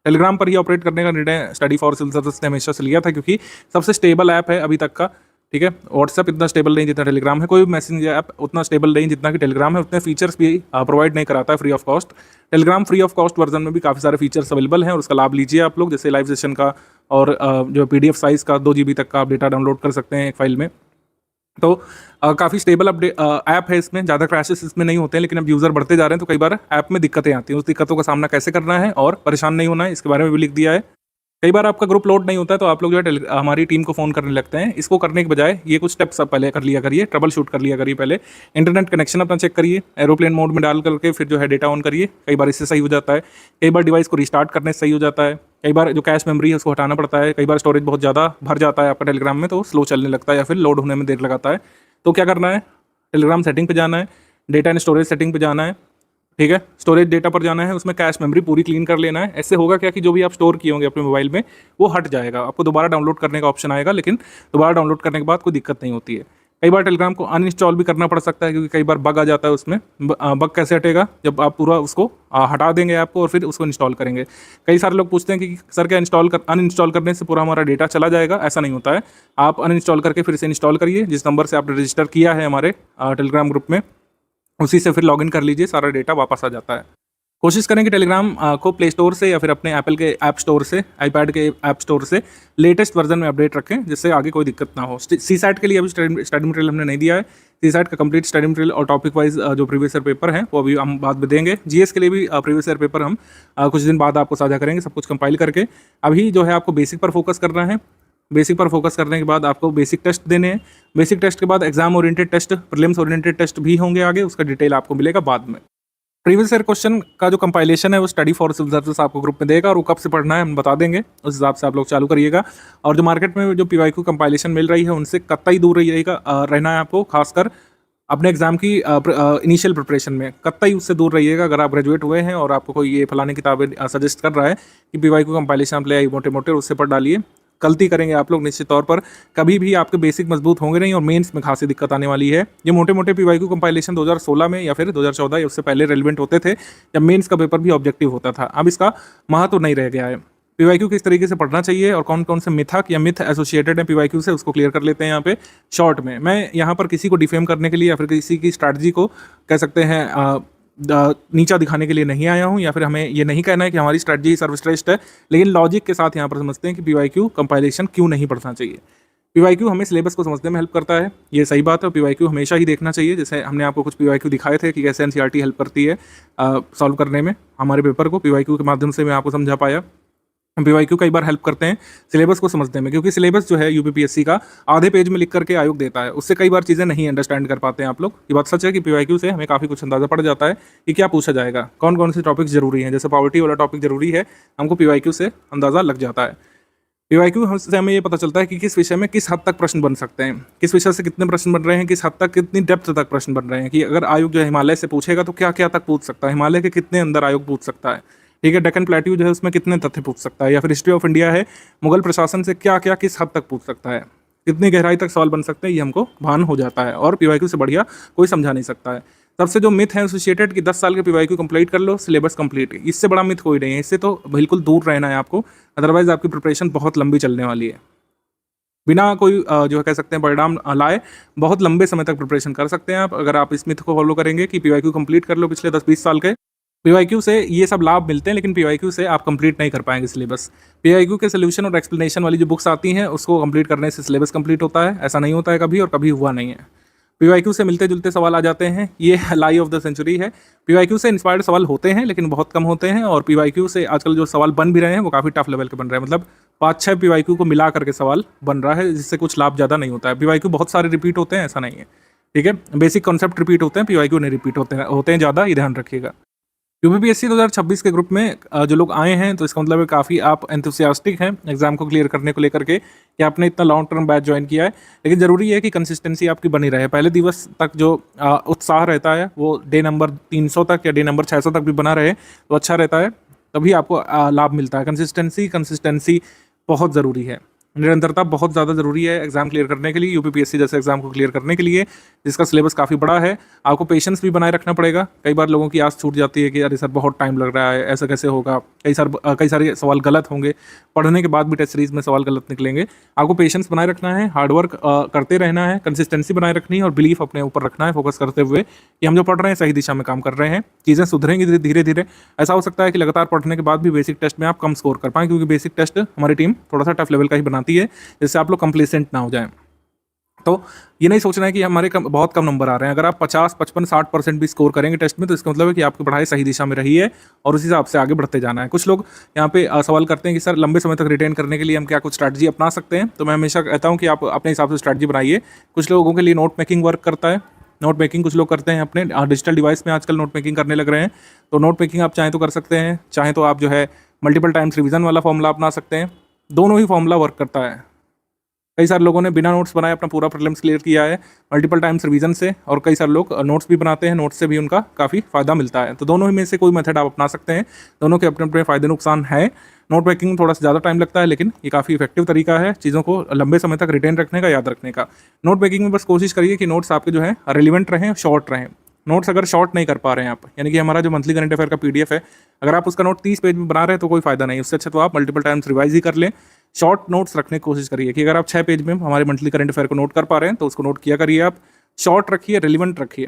S2: टेलीग्राम पर ही ऑपरेट करने का निर्णय स्टडी फॉर सिविल सर्विस ने हमेशा से लिया था, क्योंकि सबसे स्टेबल ऐप है अभी तक का, ठीक है। व्हाट्सएप इतना स्टेबल नहीं जितना टेलीग्राम है, कोई भी मैसेजिंग ऐप उतना स्टेबल नहीं जितना कि टेलीग्राम है, उतने फीचर्स भी प्रोवाइड नहीं कराता है free of cost. Telegram free of cost version में भी काफ़ी सारे फीचर्स अवेलेबल हैं और उसका लाभ लीजिए आप लोग, जैसे लाइव सेशन का और जो PDF साइज़ का 2 GB तक का आप डेटा डाउनलोड कर सकते हैं एक फाइल में। तो काफ़ी स्टेबल अपडेट ऐप है, इसमें ज़्यादा क्रैशेस इसमें नहीं होते हैं, लेकिन अब यूज़र बढ़ते जा रहे हैं तो कई बार ऐप में दिक्कतें आती हैं। उस दिक्कतों का सामना कैसे करना है और परेशान नहीं होना है, इसके बारे में भी लिख दिया है। कई बार आपका ग्रुप लोड नहीं होता है तो आप लोग जो है हमारी टीम को फ़ोन करने लगते हैं। इसको करने के बजाय ये कुछ स्टेप्स आप पहले कर लिया करिए, ट्रबल शूट कर लिया करिए। पहले इंटरनेट कनेक्शन अपना चेक करिए, एरोप्लेन मोड में डाल करके फिर जो है डेटा ऑन करिए, कई बार इससे सही हो जाता है। कई बार डिवाइस को रिस्टार्ट करने से सही हो जाता है। कई बार जो कैश मेमोरी है उसको हटाना पड़ता है। कई बार स्टोरेज बहुत ज़्यादा भर जाता है आपका टेलीग्राम में, तो स्लो चलने लगता है या फिर लोड होने में देर लगाता है। तो क्या करना है, टेलीग्राम सेटिंग पे जाना है, डेटा एंड स्टोरेज सेटिंग पे जाना है, ठीक है। स्टोरेज डेटा पर जाना है, उसमें कैश मेमोरी पूरी क्लीन कर लेना है। ऐसे होगा क्या कि जो भी आप स्टोर किए होंगे अपने मोबाइल में वो हट जाएगा, आपको दोबारा डाउनलोड करने का ऑप्शन आएगा, लेकिन दोबारा डाउनलोड करने के बाद कोई दिक्कत नहीं होती है। कई बार टेलीग्राम को अनइंस्टॉल भी करना पड़ सकता है, क्योंकि कई बार बग आ जाता है उसमें। बग कैसे हटेगा, जब आप पूरा उसको हटा देंगे ऐप को और फिर उसको इंस्टॉल करेंगे। कई सारे लोग पूछते हैं कि सर क्या अनइंस्टॉल करने से पूरा हमारा डेटा चला जाएगा? ऐसा नहीं होता है। आप अनइंस्टॉल करके फिर से इंस्टॉल करिए, जिस नंबर से आपने रजिस्टर किया है हमारे टेलीग्राम ग्रुप में, उसी से फिर लॉगिन कर लीजिए, सारा डेटा वापस आ जाता है। कोशिश करें कि टेलीग्राम को प्ले स्टोर से या फिर अपने एप्पल के ऐप स्टोर से, आईपैड के ऐप स्टोर से लेटेस्ट वर्जन में अपडेट रखें, जिससे आगे कोई दिक्कत ना हो। CSAT के लिए अभी स्टडी मटेरियल हमने नहीं दिया है। CSAT का कंप्लीट स्टडी मटेरियल और टॉपिक वाइज जो प्रीवियस ईयर पेपर है वो अभी हम बाद में देंगे। GS के लिए भी प्रीवियस ईयर पेपर हम कुछ दिन बाद आपको साझा करेंगे, सब कुछ कंपाइल करके। अभी जो है आपको बेसिक पर फोकस करना है। बेसिक पर फोकस करने के बाद आपको बेसिक टेस्ट देने हैं। बेसिक टेस्ट के बाद exam oriented test, prelims oriented test भी होंगे आगे, उसका डिटेल आपको मिलेगा बाद में। प्रीवियस ईयर क्वेश्चन का जो कंपाइलेशन है वो स्टडी फॉर सिविल सर्विस आपको ग्रुप में देगा, और वो कब से पढ़ना है हम बता देंगे, उस हिसाब से आप लोग चालू करिएगा। और जो मार्केट में जो PYQ कंपाइलेशन मिल रही है उनसे कतई दूर रहिएगा, रहना है आपको। खासकर अपने एग्जाम की इनिशियल प्रिपरेशन में कतई उससे दूर रहिएगा। अगर आप ग्रेजुएट हुए हैं और आपको कोई ये फलाने किताबें सजेस्ट कर रहा है कि PYQ कंपाइलेशन आप ले आइए मोटे मोटे, उससे पढ़ डालिए। गलती करेंगे आप लोग निश्चित तौर पर, कभी भी आपके बेसिक मजबूत होंगे नहीं और मेंस में खासी दिक्कत आने वाली है। ये मोटे मोटे PYQ कंपाइलेशन 2016 में या फिर 2014 या उससे पहले रेलिवेंट होते थे, जब मेंस का पेपर भी ऑब्जेक्टिव होता था। अब इसका महत्व नहीं रह गया है। PYQ किस तरीके से पढ़ना चाहिए और कौन कौन से मिथक या मिथ एसोसिएटेड है PYQ से, उसको क्लियर कर लेते हैं यहाँ पे शॉर्ट में। मैं यहाँ पर किसी को डिफेम करने के लिए या फिर किसी की स्ट्रैटेजी को कह सकते हैं नीचा दिखाने के लिए नहीं आया हूं, या फिर हमें ये नहीं कहना है कि हमारी स्ट्रैटेजी सर्वश्रेष्ठ है, लेकिन लॉजिक के साथ यहाँ पर समझते हैं कि PYQ कंपाइलेशन क्यों नहीं पढ़ना चाहिए। PYQ हमें सिलेबस को समझने में हेल्प करता है, ये सही बात है। PYQ हमेशा ही देखना चाहिए। जैसे हमने आपको कुछ PYQ दिखाए थे कि कैसे NCERT हेल्प करती है सॉल्व करने में हमारे पेपर को, PYQ के माध्यम से मैं आपको समझा पाया। PYQ कई बार हेल्प करते हैं सिलेबस को समझने में, क्योंकि सिलेबस जो है UPPSC का आधे पेज में लिख करके आयोग देता है, उससे कई बार चीज़ें नहीं अंडरस्टैंड कर पाते हैं आप लोग। ये बात सच है कि PYQ से हमें काफ़ी कुछ अंदाजा पड़ जाता है कि क्या पूछा जाएगा, कौन कौन से टॉपिक्स जरूरी हैं। जैसे पॉवर्टी वाला टॉपिक जरूरी है, हमको PYQ से अंदाज़ा लग जाता है। PYQ से हमें ये पता चलता है कि किस विषय में किस हद तक प्रश्न बन सकते हैं, किस विषय से कितने प्रश्न बन रहे हैं, किस हद तक कितनी डेप्थ तक प्रश्न बन रहे हैं, कि अगर आयोग जो है हिमालय से पूछेगा तो क्या क्या तक पूछ सकता है, हिमालय के कितने अंदर आयोग पूछ सकता है, ठीक है। डेक्कन प्लेट्यू जो है उसमें कितने तथ्य पूछ सकता है, या फिर हिस्ट्री ऑफ इंडिया है, मुगल प्रशासन से क्या क्या किस हद तक पूछ सकता है, कितनी गहराई तक सवाल बन सकते हैं, ये हमको भान हो जाता है। और PYQ से बढ़िया कोई समझा नहीं सकता है। सबसे जो मिथ है एसोसिएटेड कि 10 साल के PYQ कंप्लीट कर लो, सिलेबस कंप्लीट, इससे बड़ा मिथ कोई नहीं है। इससे तो बिल्कुल दूर रहना है आपको, अदरवाइज आपकी प्रिपरेशन बहुत लंबी चलने वाली है। बिना कोई जो है कह सकते हैं परिणाम लाए बहुत लंबे समय तक प्रिपरेशन कर सकते हैं आप, अगर आप इस मिथ को फॉलो करेंगे कि PYQ कंप्लीट कर लो पिछले 10-20 साल के। PYQ से ये सब लाभ मिलते हैं, लेकिन PYQ से आप कंप्लीट नहीं कर पाएंगे सिलेबस। PYQ के सोल्यूशन और एक्सप्लेनेशन वाली जो बुक्स आती हैं उसको कंप्लीट करने से सिलेबस कंप्लीट होता है, ऐसा नहीं होता है कभी, और कभी हुआ नहीं है। PYQ से मिलते जुलते सवाल आ जाते हैं, ये लाई ऑफ द सेंचुरी है। PYQ से इंस्पायर्ड सवाल होते हैं लेकिन बहुत कम होते हैं, और PYQ से आजकल जो सवाल बन भी रहे हैं वो काफ़ी टफ लेवल के बन रहे हैं। मतलब 5-6 PYQ को मिला करके सवाल बन रहा है, जिससे कुछ लाभ ज़्यादा नहीं होता है। PYQ बहुत सारे रिपीट होते हैं, ऐसा नहीं है। ठीक है, बेसिक कॉन्सेप्ट रिपीट होते हैं, पीवाईक्यू नहीं रिपीट होते हैं ज़्यादा, ये ध्यान रखिएगा। यूपीपीएससी 2026 के ग्रुप में जो लोग आए हैं, तो इसका मतलब है काफ़ी आप एंथुसियास्टिक हैं एग्जाम को क्लियर करने को लेकर के, कि आपने इतना लॉन्ग टर्म बैच ज्वाइन किया है। लेकिन ज़रूरी है कि कंसिस्टेंसी आपकी बनी रहे। पहले दिवस तक जो उत्साह रहता है वो डे नंबर 300 तक या डे नंबर 600 तक भी बना रहे तो अच्छा रहता है, तभी आपको लाभ मिलता है। कंसिस्टेंसी बहुत ज़रूरी है, निरंतरता बहुत ज़्यादा ज़रूरी है एग्जाम क्लियर करने के लिए, यूपीपीएससी जैसे एग्जाम को क्लियर करने के लिए, जिसका सिलेबस काफ़ी बड़ा है। आपको पेशेंस भी बनाए रखना पड़ेगा। कई बार लोगों की आस छूट जाती है कि अरे सर बहुत टाइम लग रहा है, ऐसा कैसे होगा, कई सारे सवाल गलत होंगे, पढ़ने के बाद भी टेस्ट सीरीज में सवाल गलत निकलेंगे। आपको पेशेंस बनाए रखना है, हार्डवर्क करते रहना है, कंसिस्टेंसी बनाए रखनी है और बिलीफ अपने ऊपर रखना है, फोकस करते हुए कि हम जो पढ़ रहे हैं सही दिशा में काम कर रहे हैं, चीज़ें सुधरेंगी धीरे धीरे। ऐसा हो सकता है कि लगातार पढ़ने के बाद भी बेसिक टेस्ट में आप कम स्कोर कर पाएँ, क्योंकि बेसिक टेस्ट हमारी टीम थोड़ा सा टफ लेवल का ही बनाती है, जिससे आप लोग कंप्लेसेंट ना हो जाएं। तो ये नहीं सोचना है कि हमारे बहुत कम नंबर आ रहे हैं। अगर आप 50, 55, 60% भी स्कोर करेंगे टेस्ट में, तो इसका मतलब है कि आपकी पढ़ाई सही दिशा में रही है और उसी हिसाब से आगे बढ़ते जाना है। कुछ लोग यहाँ पे सवाल करते हैं कि सर लंबे समय तक रिटेन करने के लिए हम क्या कुछ स्ट्रैटेजी अपना सकते हैं। तो मैं हमेशा कहता हूँ कि आप अपने हिसाब से स्ट्रैटेजी बनाइए। कुछ लोगों के लिए नोट मेकिंग वर्क करता है। नोट मेकिंग कुछ लोग करते हैं अपने डिजिटल डिवाइस में, आजकल नोट मेकिंग करने लग रहे हैं। तो नोट मेकिंग आप चाहें तो कर सकते हैं, चाहें तो आप जो है मल्टीपल टाइम्स रिविजन वाला फॉर्मूला अपना सकते हैं। दोनों ही फॉर्मूला वर्क करता है। कई सारे लोगों ने बिना नोट्स बनाए अपना पूरा प्रीलिम्स क्लियर किया है मल्टीपल टाइम्स रिवीजन से, और कई सारे लोग नोट्स भी बनाते हैं, नोट्स से भी उनका काफ़ी फ़ायदा मिलता है। तो दोनों ही में से कोई मेथड आप अपना सकते हैं। दोनों के अपने अपने फ़ायदे नुकसान है। नोट मेकिंग थोड़ा सा ज़्यादा टाइम लगता है, लेकिन ये काफ़ी इफेक्टिव तरीका है चीज़ों को लंबे समय तक रिटेन रखने का, याद रखने का। नोट मेकिंग में बस कोशिश करिए कि नोट्स आपके जो है रिलेवेंट रहें, शॉर्ट रहें। नोट्स अगर शॉर्ट नहीं कर पा रहे हैं आप, यानी कि हमारा जो मंथली करंट अफेयर का पीडीएफ है, अगर आप उसका नोट 30 पेज में बना रहे हैं तो कोई फायदा नहीं। उससे अच्छा तो आप मल्टीपल टाइम्स रिवाइज ही कर लें। शॉर्ट नोट्स रखने की कोशिश करिए कि अगर आप 6 पेज में हमारे मंथली करंट अफेयर को नोट कर पा रहे हैं तो उसको नोट किया करिए। आप शॉर्ट रखिए, रिलेवेंट रखिए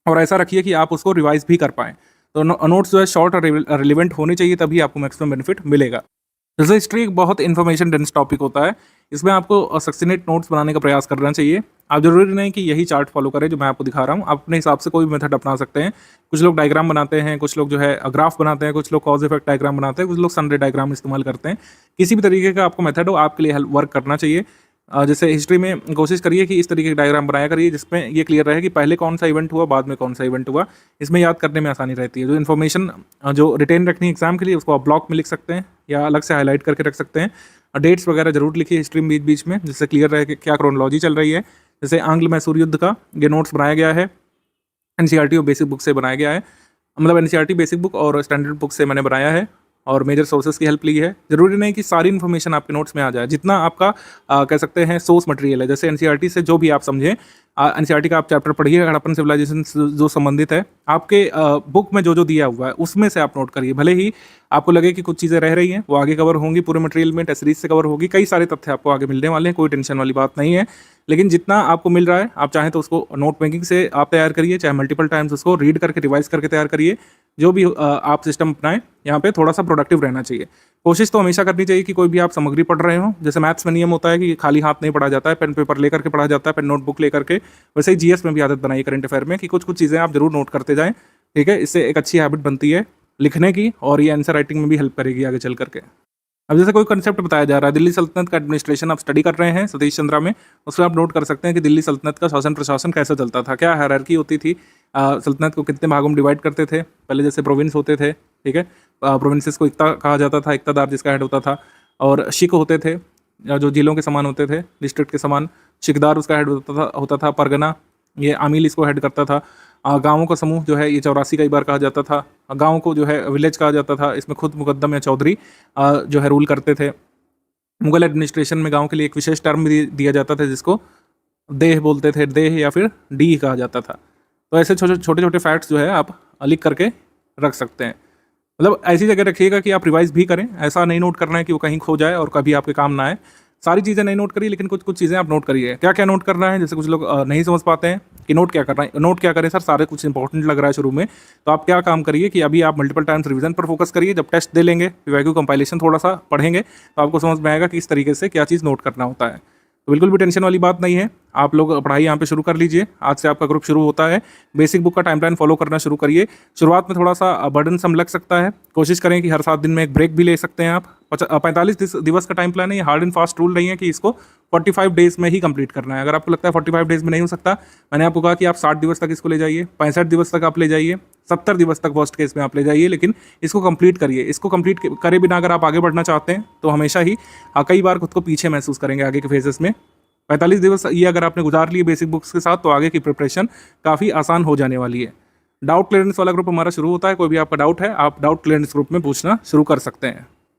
S2: और ऐसा रखिए कि आप उसको रिवाइज भी कर पाएँ। तो नोट्स जो है शॉर्ट और रिलेवेंट होने चाहिए, तभी आपको मैक्सिमम बेनिफिट मिलेगा। जैसे हिस्ट्री एक बहुत इन्फॉर्मेशन डेंस टॉपिक होता है, इसमें आपको सक्सीनेट नोट्स बनाने का प्रयास करना चाहिए। आप जरूरी नहीं कि यही चार्ट फॉलो करें जो मैं आपको दिखा रहा हूँ, आप अपने हिसाब से कोई भी मेथड अपना सकते हैं। कुछ लोग डायग्राम बनाते हैं, कुछ लोग जो है ग्राफ बनाते हैं, कुछ लोग कॉज इफेक्ट डायग्राम बनाते हैं, कुछ लोग सनरे डायग्राम इस्तेमाल करते हैं। किसी भी तरीके का आपको मेथड हो, आपके लिए वर्क करना चाहिए। जैसे हिस्ट्री में कोशिश करिए कि इस तरीके के डायग्राम बनाया करिए जिसमें ये क्लियर रहे कि पहले कौन सा इवेंट हुआ, बाद में कौन सा इवेंट हुआ। इसमें याद करने में आसानी रहती है। जो इन्फॉर्मेशन जो रिटेन रखनी है एग्जाम के लिए, उसको आप ब्लॉक में लिख सकते हैं या अलग से हाईलाइट करके रख सकते हैं। डेट्स वगैरह जरूर लिखिए हिस्ट्री में बीच बीच में, जिससे क्लियर रहे कि क्या क्रोनोलॉजी चल रही है। जैसे आंग्ल मैसूर युद्ध का ये नोट्स बनाया गया है, एनसीईआरटी और बेसिक बुक से बनाया गया है। मतलब एनसीईआरटी बेसिक बुक और स्टैंडर्ड बुक से मैंने बनाया है और मेजर सोर्सेज की हेल्प ली है। जरूरी नहीं कि सारी इन्फॉर्मेशन आपके नोट्स में आ जाए, जितना आपका कह सकते हैं सोर्स मटेरियल है। जैसे एनसीईआरटी से जो भी आप समझें, एनसीईआरटी का आप चैप्टर पढ़िए, हड़प्पन सिविलाइजेशन जो संबंधित है, आपके बुक में जो जो दिया हुआ है उसमें से आप नोट करिए। भले ही आपको लगे कि कुछ चीज़ें रह रही हैं, वो आगे कवर होंगी, पूरे मटेरियल में टेस्ट सीरीज से कवर होगी, कई सारे तथ्य आपको आगे मिलने वाले हैं, कोई टेंशन वाली बात नहीं है। लेकिन जितना आपको मिल रहा है, आप चाहें तो उसको नोट मेकिंग से आप तैयार करिए, चाहे मल्टीपल टाइम्स उसको रीड करके रिवाइज करके तैयार करिए। जो भी आप सिस्टम अपनाएं, यहाँ पे थोड़ा सा प्रोडक्टिव रहना चाहिए। कोशिश तो हमेशा करनी चाहिए कि कोई भी आप सामग्री पढ़ रहे हो, जैसे मैथ्स में नियम होता है कि खाली हाथ नहीं पढ़ा जाता है, पेन पेपर लेकर के पढ़ा जाता है, पेन नोटबुक लेकर के। वैसे ही जीएस में भी आदत बनाई करंट अफेयर में कि कुछ कुछ चीज़ें आप जरूर नोट करते जाएं, ठीक है। इससे एक अच्छी हैबिट बनती है लिखने की, और ये आंसर राइटिंग में भी हेल्प करेगी आगे चल करके। अब जैसे कोई कंसेप्ट बताया जा रहा है, दिल्ली सल्तनत का एडमिनिस्ट्रेशन आप स्टडी कर रहे हैं सतीश चंद्रा में, उसमें आप नोट कर सकते हैं कि दिल्ली सल्तनत का शासन प्रशासन कैसे चलता था, क्या हायरार्की होती थी, सल्तनत को कितने भागों में डिवाइड करते थे। पहले जैसे प्रोविंस होते थे, ठीक है, प्रोविंसेस को इक्ता कहा जाता था, इक्तादार जिसका हेड होता था, और शिक होते थे जो जिलों के समान होते थे, डिस्ट्रिक्ट के समान। शिकदार उसका हेड होता था, परगना ये आमिल इसको हेड करता था। गाँवों का समूह जो है ये 84 कई बार कहा जाता था। गाँव को जो है विलेज कहा जाता था, इसमें खुद मुकद्दम या चौधरी जो है रूल करते थे। मुगल एडमिनिस्ट्रेशन में गांव के लिए एक विशेष टर्म भी दिया जाता था जिसको देह बोलते थे, देह या फिर डी कहा जाता था। तो ऐसे छोटे छोटे फैक्ट्स जो है आप लिख करके रख सकते हैं। मतलब ऐसी जगह रखिएगा कि आप रिवाइज भी करें, ऐसा नहीं नोट करना है कि वो कहीं खो जाए और कभी आपके काम ना आए। सारी चीज़ें नहीं नोट करिए, लेकिन कुछ कुछ चीज़ें आप नोट करिए। क्या क्या नोट करना है, जैसे कुछ लोग नहीं समझ पाते हैं कि नोट क्या करना है। नोट क्या करें सर, सारे कुछ इंपॉर्टेंट लग रहा है शुरू में, तो आप क्या काम करिए कि अभी आप मल्टीपल टाइम्स रिवीजन पर फोकस करिए। जब टेस्ट दे लेंगे, पीवाईक्यू कंपाइलेशन थोड़ा सा पढ़ेंगे, तो आपको समझ में आएगा कि इस तरीके से क्या चीज़ नोट करना होता है। तो बिल्कुल भी टेंशन वाली बात नहीं है। आप लोग पढ़ाई यहाँ पे शुरू कर लीजिए, आज से आपका ग्रुप शुरू होता है। बेसिक बुक का टाइमलाइन फॉलो करना शुरू करिए। शुरुआत में थोड़ा सा बर्डन सम लग सकता है, कोशिश करें कि हर 7 दिन में एक ब्रेक भी ले सकते हैं आप। 45 दिवस का टाइम प्लान है। ये हार्ड एंड फास्ट रूल नहीं है कि इसको 45 डेज में ही कंप्लीट करना है। अगर आपको लगता है 45 डेज में नहीं हो सकता, मैंने आपको कहा कि आप 60 दिवस तक इसको ले जाइए, 65 दिवस तक आप ले जाइए, 70 दिवस तक वर्स्ट केस में आप ले जाइए, लेकिन इसको कंप्लीट करिए। इसको कंप्लीट करे बिना अगर आप आगे बढ़ना चाहते हैं तो हमेशा ही कई बार खुद को पीछे महसूस करेंगे आगे के फेजेस में। 45 दिवस ये अगर आपने गुजार लिए बेसिक बुक्स के साथ तो आगे की प्रिपरेशन काफ़ी आसान हो जाने वाली है। डाउट क्लियरेंस वाला ग्रुप हमारा शुरू होता है। कोई भी आपका डाउट है आप डाउट क्लियरेंस ग्रुप में पूछना शुरू कर सकते हैं।